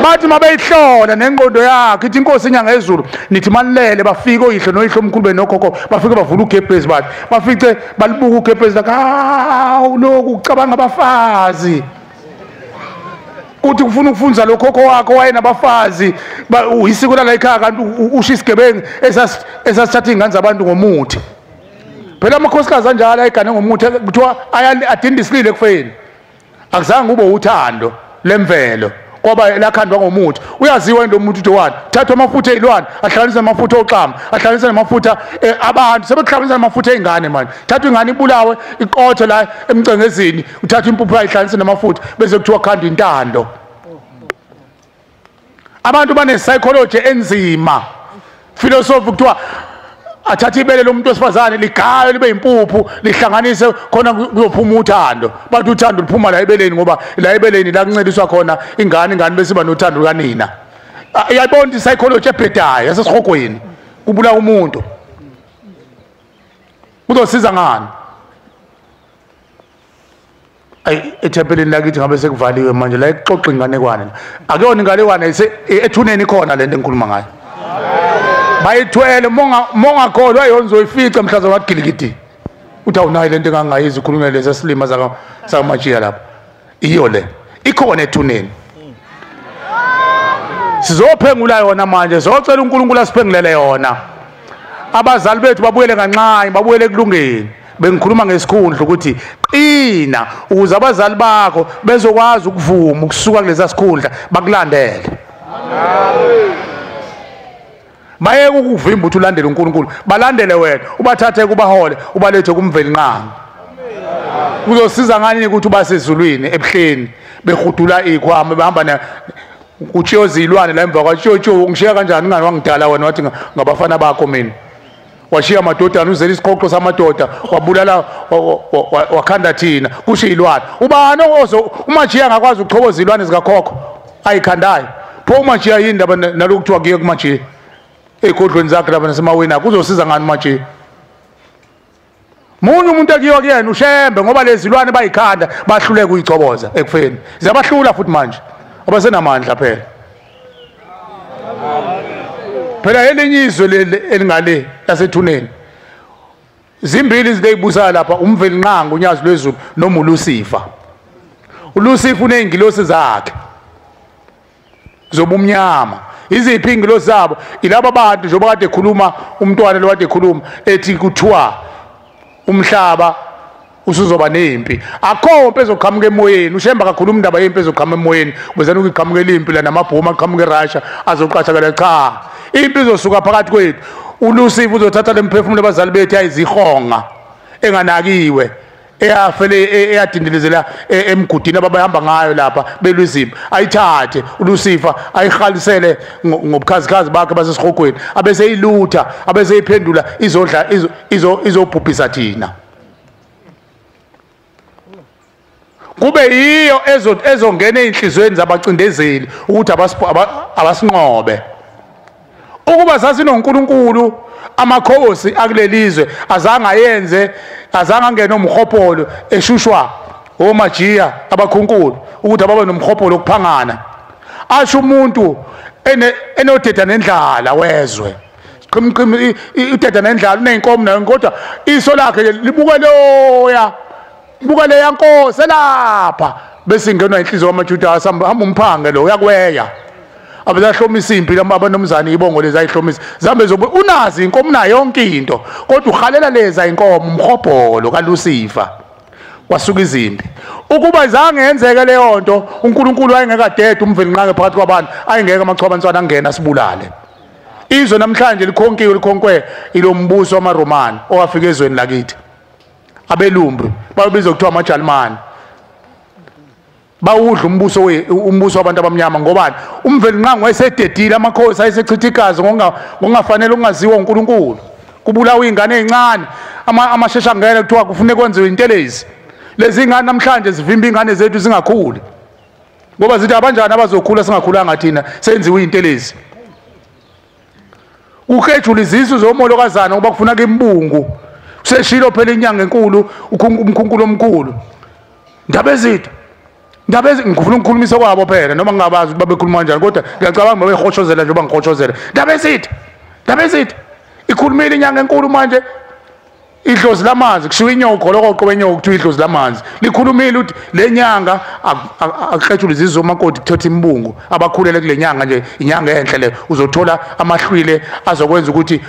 bathi mabeyihlola nengqondo yakhe ithi inkosi inyanga ezulu nithi malele bafike oyihle noyihle omkhulu benokhokho bafike bavula ugebhezi bathi bafice balibuka ugebhezi lakhe hawu lokhu ucabanga abafazi uthi kufuna ukufunza lokhokho wakho wayenabafazi uyisiko la ekhaya kanti usho isigebengu esasithatha ingane zabantu ngomuthi phela amakhosikazi anjalo ayigane ngomuthi kuthiwa adindisilile kufeni akuzange ube uthando lemvelo ngoba lakhandwa ngomuthi uyaziwa into umuntu uthi wani thatha amafutha ezilwane ahlanganise amafutha oqama ahlanganise namafutha abantu sebekuhlanganisa amafutha ezingane manje thatha ingane ibulawe iqotho la emcengezini uthatha impuphu ayihlanganise namafutha bese kuthiwa khanda intando abantu bane psychology enzima philosophy kuthiwa athatha ibele lomuntu wesifazane ligayo libe impuphu lihlanganise khona kuzophuma uthando bathi uthando liphuma la ebeleni ngoba la ebeleni la kunceliswa khona ingane besiba nothando lukanina iyabona psychology ebhedayo yasesihogweni kubula umuntu kuzosiza ngani ethempelini lakithi ngabe sekuvaliwe manje la ixoxa inganekwane akuyona inganekwane ethuneni khona lento engikhuluma ngayo bayithwele mongakholwa yonzo ifica mhlaza wagilikidi uthi awunayo lento engangayizi ukhulunywa lezi silima sakaMajiya lapha iyo le ikhona ethuneni sizophengula yona manje zocela uNkulunkulu asiphengulele yona abazali bethu babuyele kancane babuyele kulungeni bengikhuluma ngesikhundla ukuthi qina ukuze abazali bakho bezokwazi ukuvuma ukusuka kuleza sikhundla bakulandele maye ukuvimba uthi ulandele uNkulunkulu balandele wena ubathathe kubahole ubalethe kumveli nqanga kuzosiza ngani ukuthi ubasezulwini ebuhleni behudula ikhwama behamba na kuchiyozilwane la emva kwachiyo ngishiya kanjani ngani wangidala wena wathi ngabafana bakho mina washiya amadodana uzela isiqoqo samadoda wabulala wakhanda thina kusho ilwane ubani uMajiya angakwazi ukuchoboza ilwane zikakhokho ayikhandayo pho uMajiya yindaba nalokhu kuthiwa kuye kuMajiya ekodlweni zakhe lapha nasemawena kuzosiza ngani manje munye umuntu akiyo kuyena uShembe ngoba lezi zilwane bayikhanda bahluleka uyicoboza ekufeni ziyabahlula futhi manje abasenamandla phela elinye izwe elingale lasethuneni zimbili izinto lapha umveli nqanga unyazi lwezulu noma uLucifer uneyingilosi zakhe zobumnyama iziphi ingilosi zabo ilabo abantu njengoba kade ekhuluma umntwana lo kade ekhuluma ethi kuthiwa umhlaba usuzoba nempi akho impi ezoqhamuka emoyeni uShembe akakhuluma indaba yempi ezoqhamuka emoyeni ubezana ukuqhamuka elimpi la namabhomu aqhamuka eRussia azoqhathakala cha impi izosuka phakathi kwethu uLucifer uzothatha lemphefumulo abazali bethu ayizihonga enganakiwe eyafele eyadindelezela emgudini ababahamba ngayo lapha belwizimpi ayithathe uLucifer ayihalisele ngobukhazikhazi bakhe basesihogweni abese ilutha abese iphendula izodla izobhubhisa thina kube yiyo ezongena einhlizweni zabacindezeli ukuthi abasinqobe ukuba sasinoNkulunkulu amakhosi akulelizwe azange angene umhopolo eshushwa oMajiya abakhunkulu ukuthi ababe nomhopolo okuphangana asho umuntu enodeda nendlala wezwe qhimqhim udeda nendlala uneyinkomo nayo kodwa iso lakhe libuke loya buka le yankosi lapha bese ingenwa inhliziyo kaMajuda hamba umphange lo uyakweya abazahloma isimpi abanomzana ibongo lezi ayihlomisa zambe zobe unazi inkomo nayo yonke into kodwa uhalela leza inkomo umhobholo kaLucifer kwasuka izimpi ukuba izange yenzeke leyo nto uNkulunkulu ayengekadede umvelinqange phakathi kwabantu ayengeke amachwabanswana angena sibulale izwe namhlanje likhonkiwe likhonkwe ilombuso wamaRomani owafika ezweni lakithi abelumbi babizwa kuthiwa amaJalimani bawudla umbuso wabantu abamnyama ngobani umvelinqange wayesededile amakhosi ayesechitha igazi ngokungafanele ungaziwa uNkulunkulu kubulawa izingane ezincane amashesha angena kuthiwa kufuneka kwenziwe intelezi lezi ingane namhlanje zivimba ingane zethu zingakhuli ngoba zithi abanjani abazokhula singakhulanga thina senziwe intelezi ukhejula izizwe zomolokazana ngoba kufuna kembungu seshilo phela inyanga enkulu umkhunkulo omkhulu ndabezithu ngifuna ukukhulumisa kwabo phela noma ngingabazi ukuthi babekhuluma kanjani kodwa ngiyacabanga babehoshozela njengoba ngihoshozela ndabezithu ikhulumile inyanga enkulu manje idlozi lamanzi kushiwo inyoko lokho wenyoko kuthiwa idlozi lamanzi likhulumile ukuthi lenyanga akukhethula izizwe zomakoti kuthetha imbungu abakhulele kule nyanga nje inyanga enhle le uzothola amahlwile azokwenza ukuthi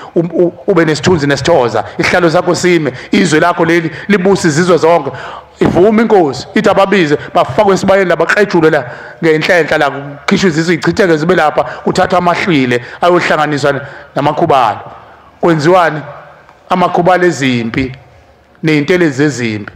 ube nesithunzi nesithoza isihlalo sakho sime izwe lakho leli libusa izizwe zonke ivuma inkosi ithi ababize bafakwe esibayeni labakhethule la ngenhlenhla la kukhishwe izizwe ichitheke zibe lapha kuthathwa amahlwile ayohlanganiswa namakhubalo kwenziwani amakhubalo ezimpi nezintelezi zezimpi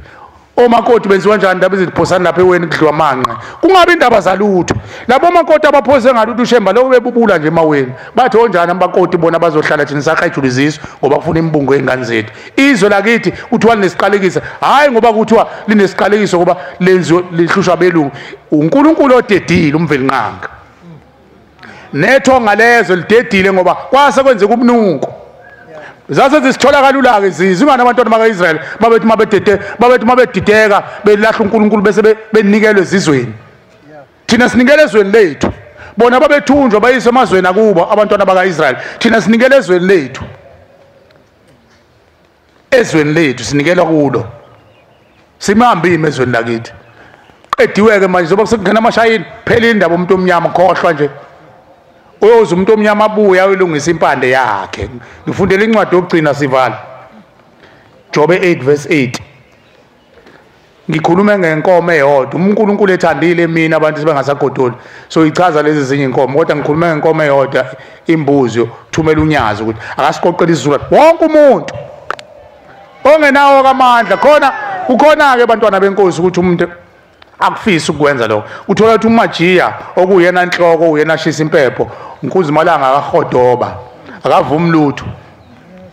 omakoti benziwa kanjani indaba eziphosana lapha eweni kudliwa amanqe kungabe indaba zalutho labo makoti abaphose ngalutho ushemba lokho bebubula nje emaweni bathi onjani amakoti bona bazohlala thina sakhayijula izizwe ngoba kufuna imbungu yezingane zethu izwe lakithi kuthiwa linesiqalekiso hayi ngoba kuthiwa linesiqalekiso ngoba lenziwe lihlushwa belungu uNkulunkulu odedile umvelinqange nethonga lezo lidedile ngoba kwase kwenzeka ubununko zase zisithola kalula ke izizwe ingane abantwana bakaIsrael babethi mabedideka belahla uNkulunkulu bese benikelwe ezizweni thina sinikele ezweni lethu bona babethunjwa bayise emazweni akubo abantwana bakaIsrael thina sinikele ezweni lethu sinikela kulo simahambime ezweni lakithi qediwe ke manje zoba kusengena amashayini phela indaba umuntu omnyama khohlwa nje uyoze umuntu omnyama abuya uyilungisa impande yakhe ngifundela incwadi yokugcina sivala Jobe 8 verse 8 ngikhuluma ngenkomo eyodwa uNkulunkulu ethandile mina abantu sebengasagodoli so ichaza lezi zinye inkomo kodwa ngikhuluma ngenkomo eyodwa imbuzi thumela unyazi ukuthi akasiqoqela isizulu wonke umuntu ongenawo kamandla ukhona ke abantwana benkosi ukuthi umuntu akufisa ukwenza lokho uthola ukuthi uMajiya okuyena inhloko uyena ashisa impepho uNkuzimalanga akahodoba akavumi lutho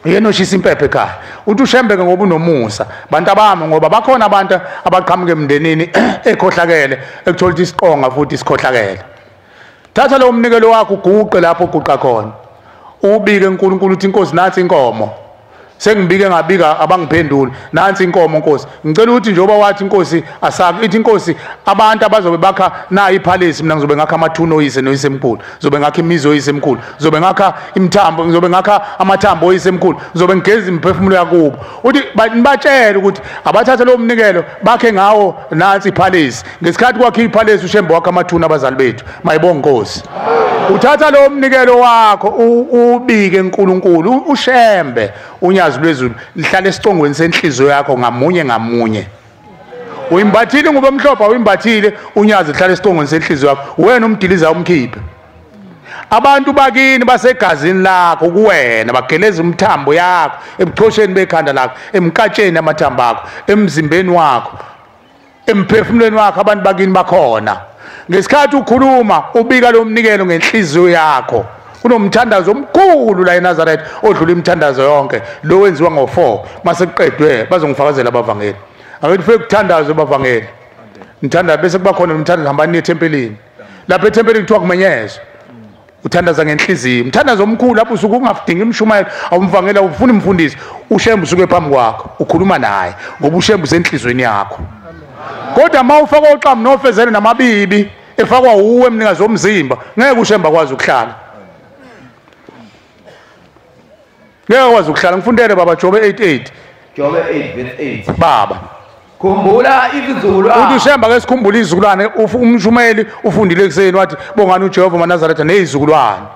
yena oshisa impepho ekhaya uthi ushembeke ngoba unomusa bantu abami ngoba bakhona abantu abaqhamuke emndenini ekhohlakele ekuthola ukuthi isiqonga futhi isikhohlakele thatha lo mnikelo wakho uguqe lapho uguqa khona ubike uNkulunkulu uthi inkosi nathi inkomo sengibike ngabika abangiphenduli nansi inkomo Nkosi ngicela ukuthi njengoba wathi inkosi asake ithi inkosi abantu abazobe bakha na ipalace mina ngizobe ngakha amathuno oyise noyisemkhulu zobe ngakha imizo oyisemkhulu zobe ngakha imthambo zobe ngakha amathambo oyisemkhulu zobe ngigeza imphefumulo yakubo uthi batshela ukuthi abathatha lo mnikelo bakhe ngawo nansi ipalace ngesikhathi kwakhe ipalace ushembe wakhe amathuno abazali bethu mayibonge Nkosi uthatha lo mnikelo wakho ubike uNkulunkulu ushembe unyazi lwezulu lihlala esicongweni senhliziyo yakho ngamunye uyimbathile ngoba mhlopha uyimbathile unyazi lihlala esicongweni senhliziyo yakho wena umdiliza umkhiphe abantu bakini basegazini lakho kuwena bageleza umthambo yakho ebuchosheni bekhanda lakho emkatsheni amathambo akho emzimbeni wakho emphefumulweni wakho abantu bakini bakhona ngesikhathi ukhuluma ubika lo mnikelo ngenhliziyo yakho kunomthandazo omkhulu la eNazaretha odlula imithandazo yonke lo wenziwa ngo4 mase kuqedwe bazongifakazela abavangeli akuthi fike kuthandazo abavangeli ngithanda bese kuba khona umthandazo hambani ethempelini lapha ethempelini kuthiwa kumenyezwe uthandaza ngenhliziyo umthandazo omkhulu lapho usuke ungafidingi imshumayelo awumvangela ufuna imfundiso ushembe usuke phambi kwakho ukhuluma naye ngoba ushembe usenhlizweni yakho kodwa mawufaka oqhamu nofezele namabibi efakwa uwe mnikazi womzimba ngeke ushemba kwazi ukuhlala ngeke kwazi ukuhlala ngifundele baba Jobe 8:8 Jobe 8:8 baba khumbula izizukulwane uthi ushemba ke sikhumbula izizukulwane umshumeli ufundile ekseni wathi bongani uJehova maNazaretha nezizukulwane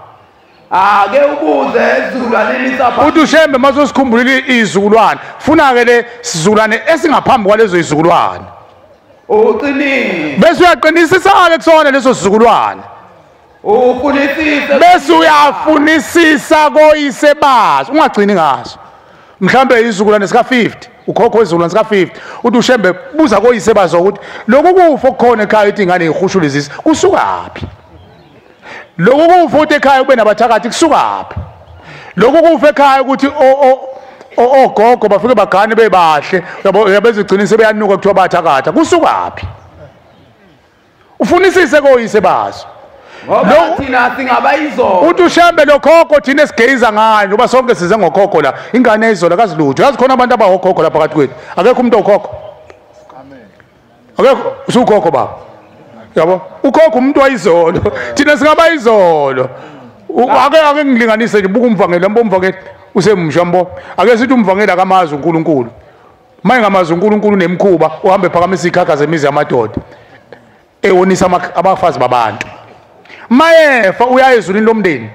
ake ubuze izizukulwane sapha uthi ushembe mazosikhumbulile izizukulwane funa ke le sizukulwane esingaphambi kwalezo izizukulwane uqinile bese uyaqinisisa ke kusona leso sizukulwane ufunisise bese uyafunisisa koyise bazo ungagcini ngaso mhlambe izizukulwane sika 50 ukhokho wezizukulwane sika 50 uthi ushembe buza koyise bazo ukuthi lokhu kufo okukhona ekhaya ithi ingane ihushule izisi kusukaphi lokhu kufo uthi ekhaya kube nabathakathi kusukaphi lokhu kufo ekhaya ukuthi ogogo bafike bagane bebahle yabezigcina sebeyanuka kuthiwa bathakatha kusukaphi ufunisise koyise bazo ngoba thina singabayizolo uthi ushembe lokhokho thina esigeiza ngayo ngoba sonke size ngokhokho la ingane ezola kazilutho yazi khona abantu abahokhokho lapha phakathi kwethu akekho umuntu okhokho amen akekho usukhokho baba yabo ukhokho umuntu wayizolo thina singabayizolo ake ngilinganise nje buka umvangeli umvangeli usemusha mbo ake sithi umvangeli akamazi uNkulunkulu maye ngamazi uNkulunkulu nemkhuba uhambe phakamisa ikhakha zemizi yamadoda ewonisa abafazi babantu mayefa uya ezulwini lomndeni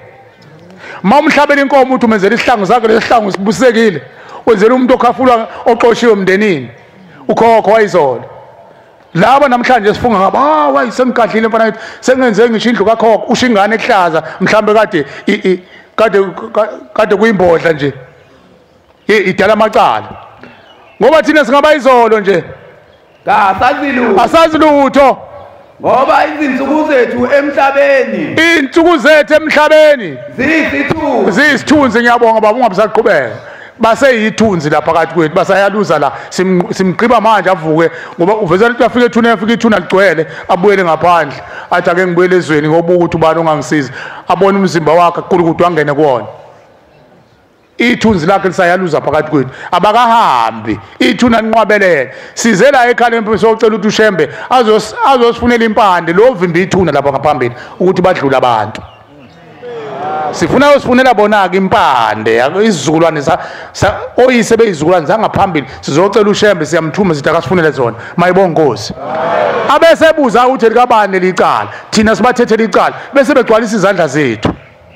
mawumhlabela inkomo uthi umenzela isihlangu zakhe lesihlangu sibusekile wenzela umuntu okhafulwa oxoshiwe emndenini ukhokho wayizolo laba namhlanje sifunga ngaba wayisengigadlile mfana yethu sengenze ngisho indlu kakhokho ushingane ehlaza mhlambe kade kuyimbodla nje idala amacala ngoba thina singabayizolo nje asazi lutho ngoba izinsuku zethu emhlabeni ziyisithunzi ngiyabonga baba ungabisaqhubeka baseyithunzi lapha phakathi kwethu basayaluza la simgqiba manje avuke ngoba uveza ukuthi afike ethuna afike ithuna ligcwele abuyele ngaphandle athi ake ngibuyele ezweni ngoba ukuthi ubani ongangisiza abone umzimba wakhe kukhulu ukuthi wangene kuwona ithunzi lakhe lisayaluza phakathi kwethu abakahambi ithuna linqwabelele size la ekhaya empilo socela ukuthi ushembe azosifunela impande lo vimba ithuna lapha ngaphambili ukuthi badlula abantu sifuna usifunela bona ke impande izizukulwane oyise beyizukulwane zangaphambili sizocela ushembe siyamthuma sithi akasifunele zona mayibonga Nkosi abese buza uthi likabani licala thina sibathethela icala bese begcwalisa izandla zethu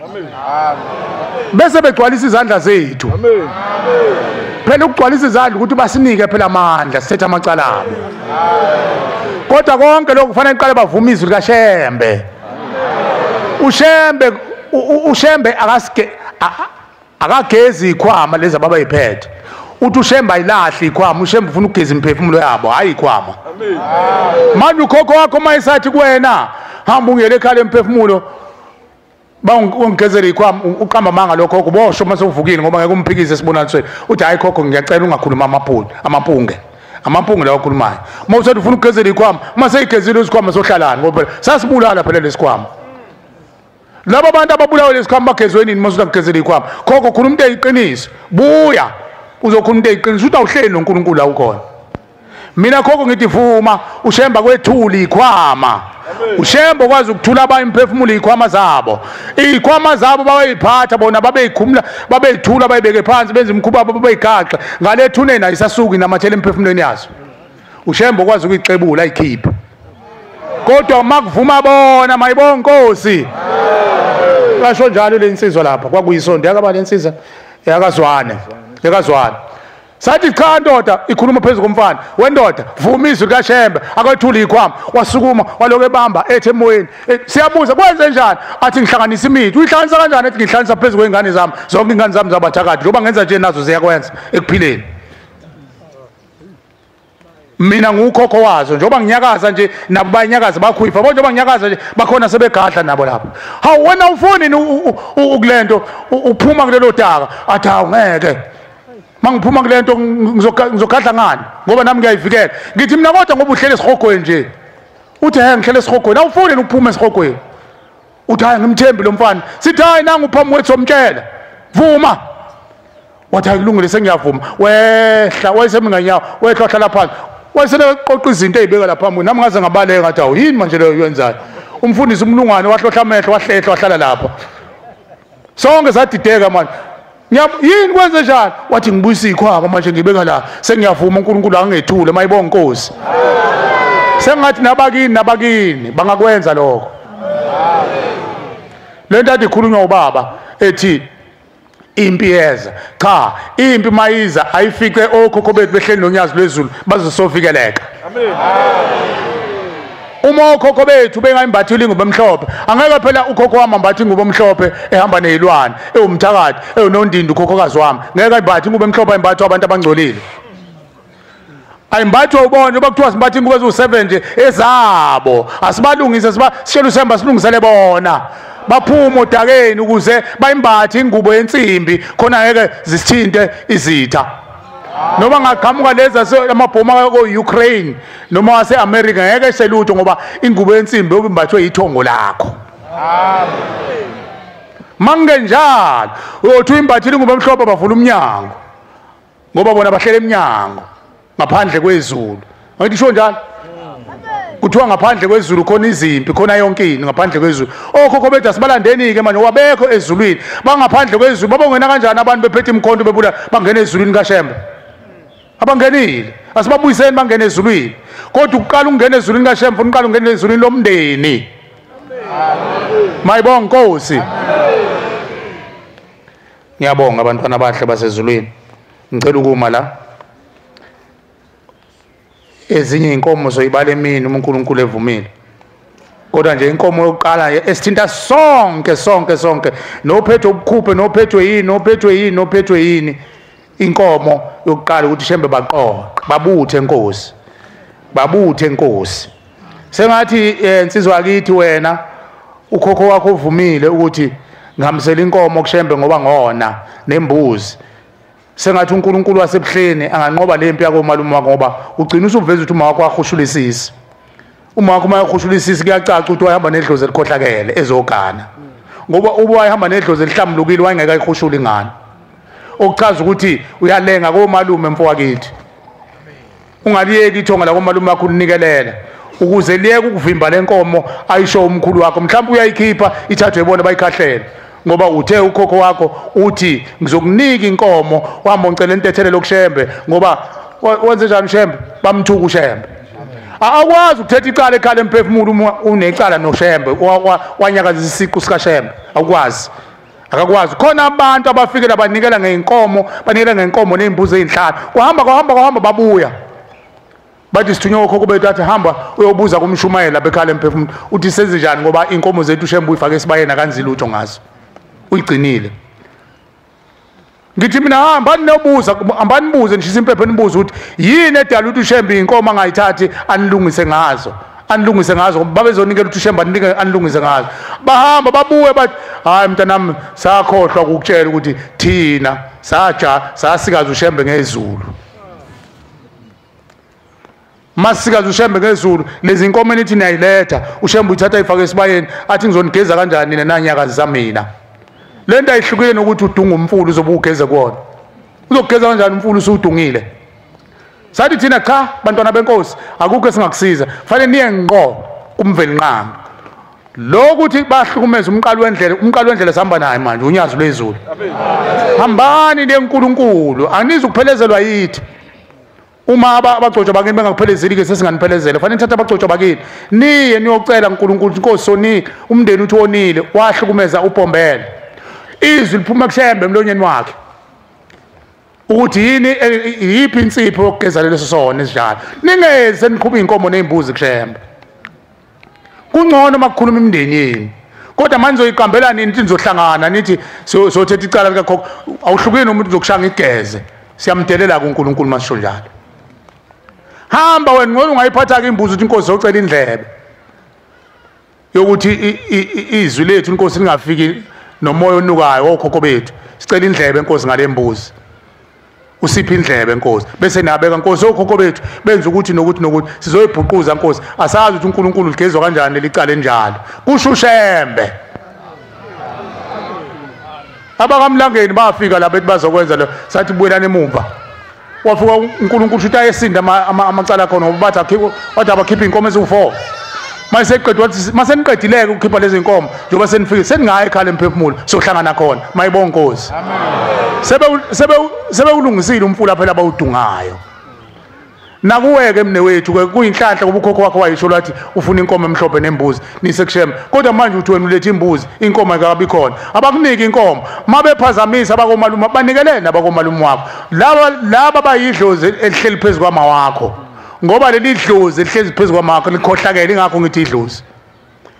amen bese begcwalisa izandla zethu amen phela ukugcwalisa izandla ukuthi basinike phela amandla sithethe amacala abo kodwa konke lokho kufanele iqale bavume izwi likaShembe ushembe akagezi ikhwama lezi ababayiphethe uthi ushembe ayilahli ikhwama ushembe ufuna ukugeza imphefumulo yabo hayi ikhwama amen manje ukhokho wakho mayisathi kuwena hamba ungiyele ekhaya emphefumulo bawungigezela ikhwama uqamba manga lokhokho bosho mase uvukile ngoba ngeke umphikise sibonalisweni uthi hayi khokho ngiyacela ungakhuluma amampunge la okhulumayo mawusathi ufuna ukugezela ikhwama mase igezile isikhwama sohlalana ngoba sasibulala phela lesikhwama laba bantu ababulawa lesikhwama bagezweni nini mase ukugezela ikhwama khokho khuluma into eyiqiniso buya uzokhuluma into eyiqiniso uthi awuhleli noNkulunkulu la ukhona mina khokho ngithi vuma ushemba kwethuli ikhwama ushembo kwazi ukuthula abayimphefumulo ikhwama zabo bayiphatha bona babeyikhumula babeyithula bayibeke phansi benza imkhuba babeyigaxa ngale thuneni ayisasuki namathela emphefumulweni yazo ushembo kwazi ukuyicebula ayikhiphe kodwa makuvuma bona mayibonga Nkosi kasho njalo le insizwa lapha kwakuyisonto yakaba le insizwa yakazwane sathi cha ndoda ikhuluma phezulu komfana wendoda vuma izwi likaShembe akwethula ikhwama wasukuma waloke ebamba ethi emoyeni siyabuza kwenze njani athi ngihlanganisa imithi uyihlanganisa kanjani ethi ngihlanganisa phezulu kwengane zami zonke ingane zami zabathakathi njengoba ngenza nje nazo ziyakwenza ekuphileni mina ngukhokho wazo njengoba nginyakaza nje nabo bayanyakaza bakhuyifa bonke banginyakaza nje bakhona sebegadla nabo lapho hawu wena ufuni ukulento uphuma kulelo daka athi awungeke mangiphuma kulento ngizogadla ngani ngoba nami ngiyayivikela ngithi mina kodwa ngoba uhlele esihogweni nje uthi hayi ngihlele esihogweni awufuni ukuphuma esihogweni uthi hayi ngimthembi lo mfana sithi hayi nangu uphambi kwethu somtshela vuma wathi akulungile sengiyavuma wehla wayeseminganyawo wehla hlala phansi wayesele qoqa izinto ezibeka lapha nami ngaze ngabaleka ngathi awu yini manje leyo yenzayo umfundisi umlungwane wahlohla amehlo wahlehla wahlala lapha sonke sadideka manje yini kwenze njani wathi ngibuyisa ikhwaka manje ngibeka la sengiyavuma uNkulunkulu angethule mayibonga inkosi sengathi nabakini bangakwenza lokho lento athi ikhulunywa ubaba ethi impi yeza cha impi mayiza ayifike okhokho bethu behleli nonyazi lwezulu bazosovikeleka amen uma okhokho bethu bengayimbathile ingubo emhlophe angeke phela ukhokho wami ambathi ingubo emhlophe ehamba nezilwane ewumthakathi ewunondindi ukhokhokazi wami ngeke ayimbathi ingubo emhlophe ayimbathwa abantu abangcolile ayimbathwa ubone uba kuthiwa simbathi ingubo eziwu7 nje ezabo asibalungise sishela usemba silungisele bona baphuma odakeni ukuze bayimbathe ingubo yensimbi khona ngeke zisithinte izitha noma ngaqhamuka lezi amabhoma ko-Ukraine noma wase-America ngeke selutho ngoba ingubo yensimbi obimbathwe ithongo lakho mangenjalo uyothi uyimbathile ingubo emhlophe bavula umnyango ngoba bona bahlele emnyango ngaphandle kwezulu ngithi sho njalo kuthiwa ngaphandle kwezulu khona izimpi khona yonke into ngaphandle kwezulu okhokho bethu asibalandeni-ke manje wabekho ezulwini bangaphandle kwezulu babongena kanjani abantu bephethe imkhonto bebula bangena ezulwini kaShembe abangenile asibabuyiseni bangena ezulwini kodwa uqala ungena ezulwini kaShembe uqala ungena ezulwini lomndeni mayibonga inkosi ngiyabonga abantwana abahle basezulwini ngicela ukuma la ezinye inkomo zoyibala emini uNkulunkulu evumile kodwa nje inkomo yokuqala esithinta sonke nophethwe ubukhuphe nophethwe yini inkomo yokuqala ukuthi Shembe baqoqe babuthe inkosi sengathi insizwa yakithi wena ukhokho wakho uvumile ukuthi ngihambisela inkomo kuShembe ngoba ngona nembuzi sengathi uNkulunkulu wasebuhleni anganqoba lempi yako malume wakho ngoba ugcina usuveza ukuthi uma wakho wahushulisisi uma wakho mayahushulisisi kuyacaca ukuthi wahamba nedlozi elikhohlakele ezogana ngoba uba wahamba nedlozi elihlambulukile wayengeke ayihushule ingane okuchaza ukuthi uyalenga komalume mfowethu ungaliyeki ithonga la komalume wakho unikelela ukuze liyeke ukuvimba lenkomo ayisho umkhulu wakho mhlawumbe uyayikhipha ithathwe ibone bayikhahlele ngoba uthe ukhokho wakho uthi ngizokunika inkomo wahamba ngicela intethele lokuShembe ngoba wenze njani uShembe bamthuka uShembe akwazi ukuthetha icala ekhala emphefumulo uma unecala noShembe wanyakaza isiqu sikaShembe akakwazi khona abantu abafike abanikela ngeenkomo banikela ngeenkomo nezimbuzi ezinhlanu kuhamba babuya bathi sithunywa okhokho bethu athi hamba uyobuza kumshumayela bekhala emphefumulo uthi senze njani ngoba inkomo zethu uShembe uyifake esibayeni akanzi lutho ngazo uyigcinile ngithi mina hambani nibuze nishisa impepho nibuze ukuthi yini edala ukuthi uShembe inkomo angayithathi anilungise ngazo babezonikela ukuthi uShembe anilungise ngazo bahamba babuye bathi hayi mntanami sakhohlwa ukukutshela ukuthi thina sasikaza uShembe ngezulu masikaza uShembe ngezulu lezi inkomo nithi niyayiletha uShembe uyithatha ifake esibayeni athi ngizonigeza kanjani nina nanyakazi zamina lento ayihlukile nokuthi udunga umfulu uzobe ugeze kuona uzogeza kanjani umfulu usudungile sathi thina cha bantwana benkosi akukho esingakusiza fanele niye ngqo kumveli nqanga lokuthi bahlukumeza umqalo wendlela sihamba naye manje unyazi lwezulu hambani leNkulunkulu anizukuphelezelwa yithi uma abagcotshwa bakini bengakuphelezeli-ke sesinganiphelezela fanele nithatha abagcotshwa bakini niye niyocela uNkulunkulu inkosi sonile umndeni uthi wonile wahlukumeza uBhombela izwi liphuma kuShembe emlonyeni wakhe ukuthi yiphi insipho yokugeza leso sona esinjalo ningeze niqhubhe inkomo nezimbuzi kuShembe kungcono makukhuluma imindeni yenu kodwa manje zoyiqambela nini nithi nizohlangana nithi sothetha icala likakhokho awuhlukile umuntu uzokushanga igeze siyamdelela kuNkulunkulu masisho njalo hamba wena ngcono ungayiphatha ke imbuzi ukuthi inkosi zocela indlebe yokuthi izwi lethu inkosi lingafiki nomoya onukayo okhokho bethu sicela indlebe enkosi ngalembuzi usiphi indlebe enkosi bese nabeka inkosi okhokho bethu benza ukuthi nokuthi sizoyibhuquza inkosi asazi ukuthi uNkulunkulu ligezwa kanjani lelicala enjalo kusho uShembe abakamlangeni bafika lapha bethi bazokwenza lo sathi buyelana emumva wafika uNkulunkulu uthi ayesinda amacala khona bathi wathi abakhipha inkomo eziwu4 mayiseqedwe wathi maseniqedileke ukukhipha lezi inkomo njengoba senifike seningaya ekhaya emphefumulo sohlangana khona mayibonge inkosi sebewulungisile umfula phela abawudungayo nakuweke mne wethu ke kuyinhlanhla ngoba ukhokho wakho wayisho lathi ufuna inkomo emhlophe nembuzi nisekushem kodwa manje uthi wena ulethe imbuzi inkomo akabi khona abakuniki inkomo mabephazamisa abakomalume banikelene abakomalume wakho laba bayidlozi elihleli phezulu kwama wakho ngoba leli dlozi elihlezi phezulu kwama wakho likhohlakele ingakho ngithi idlozi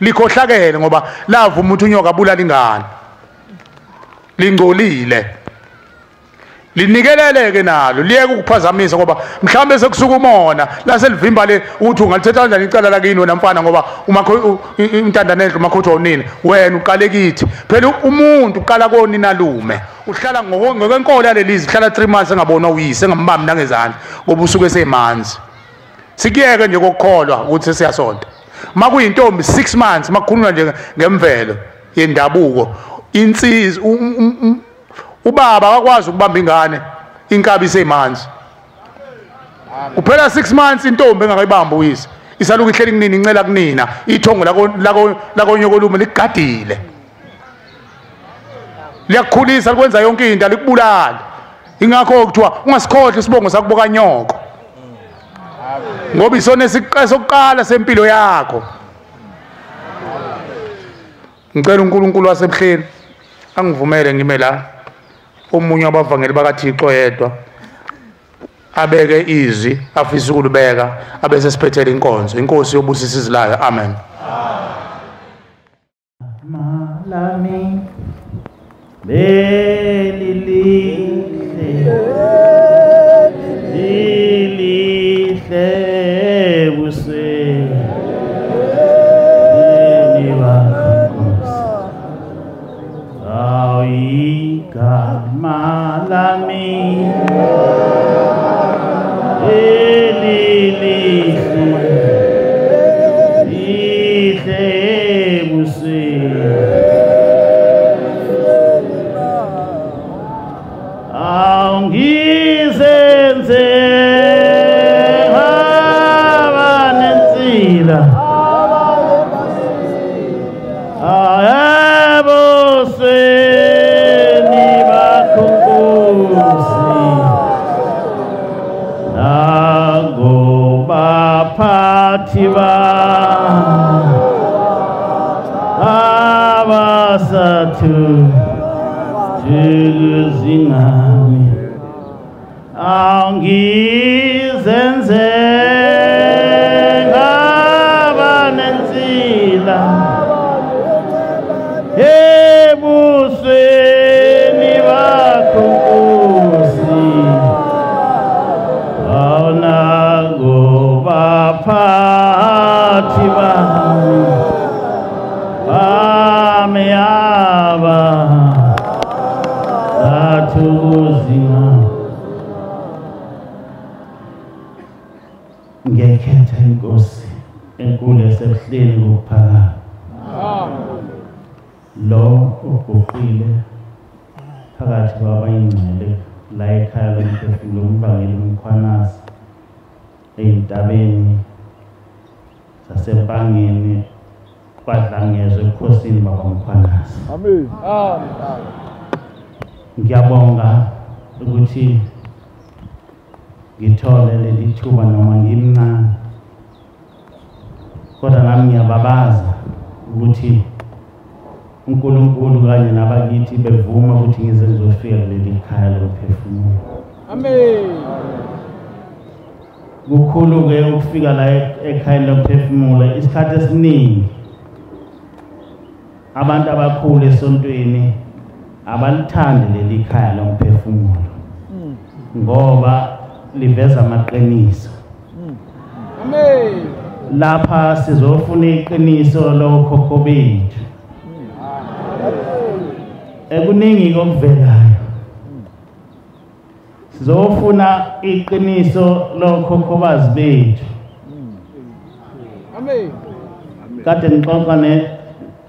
likhohlakele ngoba lava umuntu unyoka abulala ingane lingcolile linikeleleke nalo liyeke ukuphazamisa ngoba mhlambe sekusuka umona la selivimba le uthi ungalithetha kanjani icala lakini wena mfana ngoba intandanenhle umakhotho wonini wena uqale kithi phela umuntu uqala konina lume uhlala ngokwenkolo yalelizi uhlala 3 months engabona uyise engambambi nangezandla ngoba usuke esemanzi sikiyeke nje kokukholwa ukuthi siyasonta makuyintombi 6 months makukhulunywa nje ngemvelo yendabuko insizwa ubaba akakwazi ukubamba ingane inkabi isemanzi kuphela 6 months intombi engakayibamba uyise isaluku ihleli kunini incela kunina ithongo lakonyokolume ligadile liyakukhulisa likwenza yonke into likubulala ingakho kuthiwa ungasikhohle isibongo sakuboka nyoko ngoba isona esiqala sempilo yakho ngicela uNkulunkulu wasebuhleni angivumele ngime la omunye wabavangeli bakaThixo yedwa abeke izwi afisa ukulibeka abese siphethele inkonzo inkosi yobusisa izilayo amen malami belilihle buse malami ngekhetha inkosi enkulu yasebuhleni kuphakama lo uguqile phakathi kwabayingcele la ekhaya lomphefumulo umbangela umkhwanazi eyintabeni zasempangeni kwadlangezwe ebukhosini bakwamkhwanazi amen ngiyabonga ukuthi ngithole leli thuba noma ngimncane kodwa nami ngiyababaza ukuthi uNkulunkulu kanye nabakithi bevuma ukuthi ngize ngizofika leli khaya lomphefumulo amen kukhulu ke ukufika la ekhaya lomphefumulo isikhathi esiningi abantu abakhulu esontweni abalithandi leli khaya lomphefumulo ngoba liveza amaqiniso amen lapha sizofuna iqiniso lokhokho bethu ekuningi kokuvelayo sizofuna iqiniso lokhokhobazi bethu amen kade nixoxa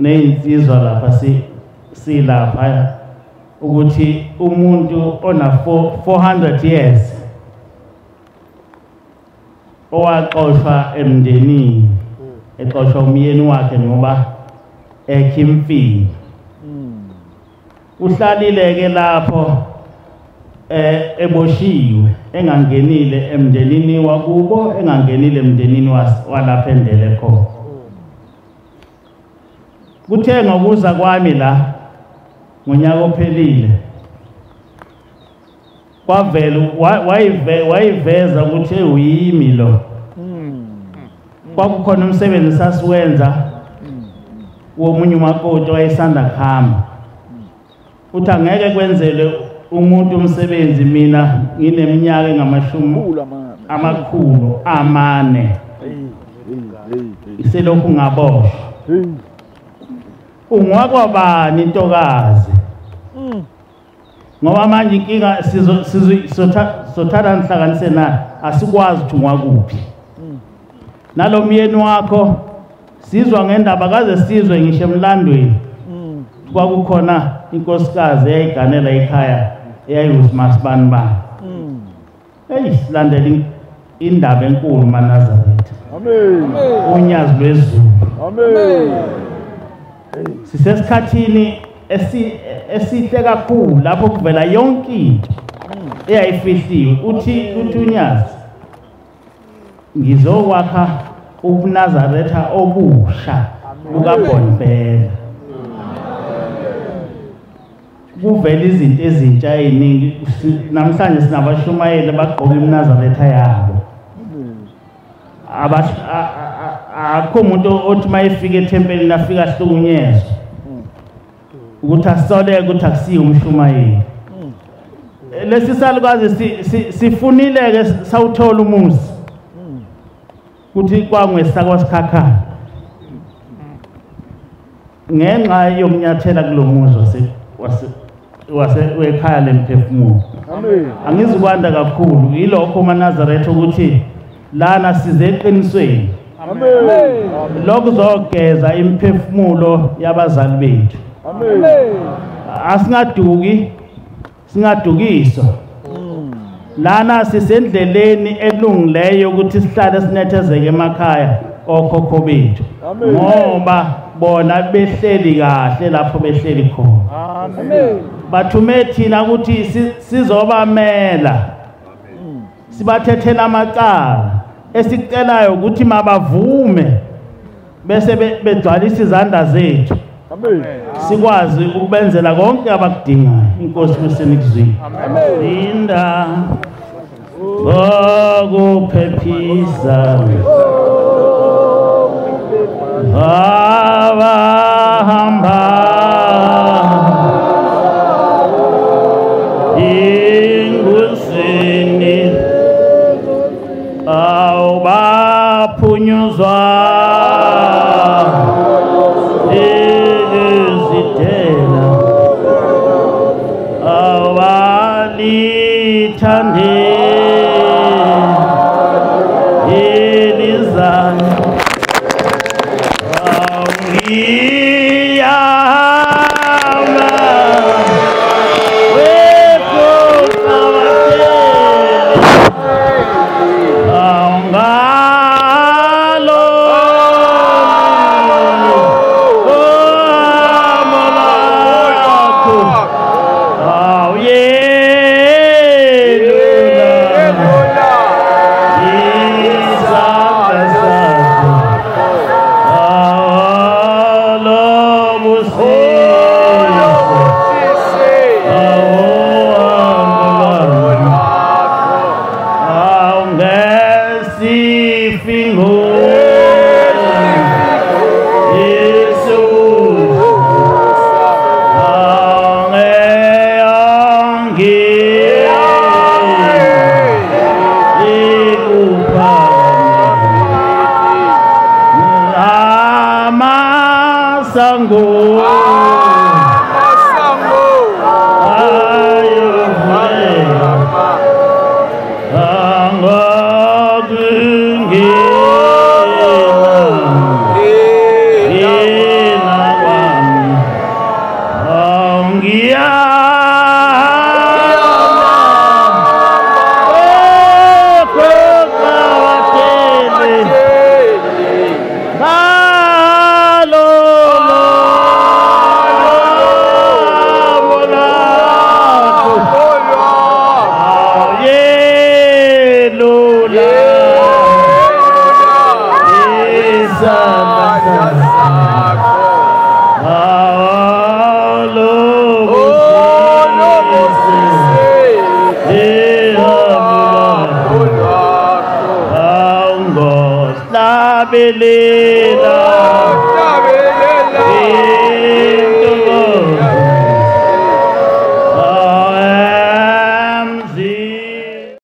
nezinsizwa lapha silapha ukuthi umuntu ona 400 years owaxoshwa emndenini exoshwa umyeni wakhe ngoba ekhimfile uhlalile ke lapho eboshiwe engangenile emndenini wakubo engangenile emndenini walapha endele khona kuthe ngokuza kwami la ngonyaka ophelile kwavela wayiveza ukuthi uyimi lo kwakukhona umsebenzi sasiwenza womunye umakoti wayesanda kuhamba uthi angeke kwenzele umuntu umsebenzi mina ngineminyaka engamashumi amakhulu amane iselokhu ngaboshwa ungakwabani intokazi ngoba manje inkinga sizothatha nihlanganise naye asikwazi ukuthi ungakuphi nalo myeni wakho sizwa ngendaba kaze sizwe ngisho emlandweni kwakukhona inkosikazi eyayiganela ekhaya eyayusimasibani silandela indaba enkulu maNazaretha unyazi lwezulu sisesikhathini esihle kakhulu lapho kuvela yonke into eyayifihliwe uthi unyazi ngizokwakha ubuNazaretha obusha bukaBonvela kuvela izinto ezintsha eziningi namhlanje sinabashumayeli abagqoka iNazaretha yabo akho umuntu othi mayefika ethempelini afika ahlukunyezwe ukuthi asoleke ukuthi akusiyo umshumayeli lesi salukazi sifunile ke sawuthola umuzi ukuthi kwangwesakwasikhakhana ngenxa yokunyathela kulomuzi wekhaya lemphefumulo angizukwanda kakhulu yilokho maNazaretha ukuthi lana size eqinisweni lokhu zogeza imphefumulo yabazali bethu singadukiswa lana sisendleleni elungileyo ukuthi sihlale sinethezeke emakhaya okhokho bethu ngoba bona behleli kahle lapho behleli khona bathume thina ukuthi sizobamela sibathethela amacala esicelayo ukuthi mabavume bese begcwalisa izandla zethu sikwazi ukubenzela konke abakudingayo inkosi kusenikuzwini linda ngokuphephisa abahamba ingusini awubaphunyuzwa izitela awubalithande ilizana Bye. Hlabelela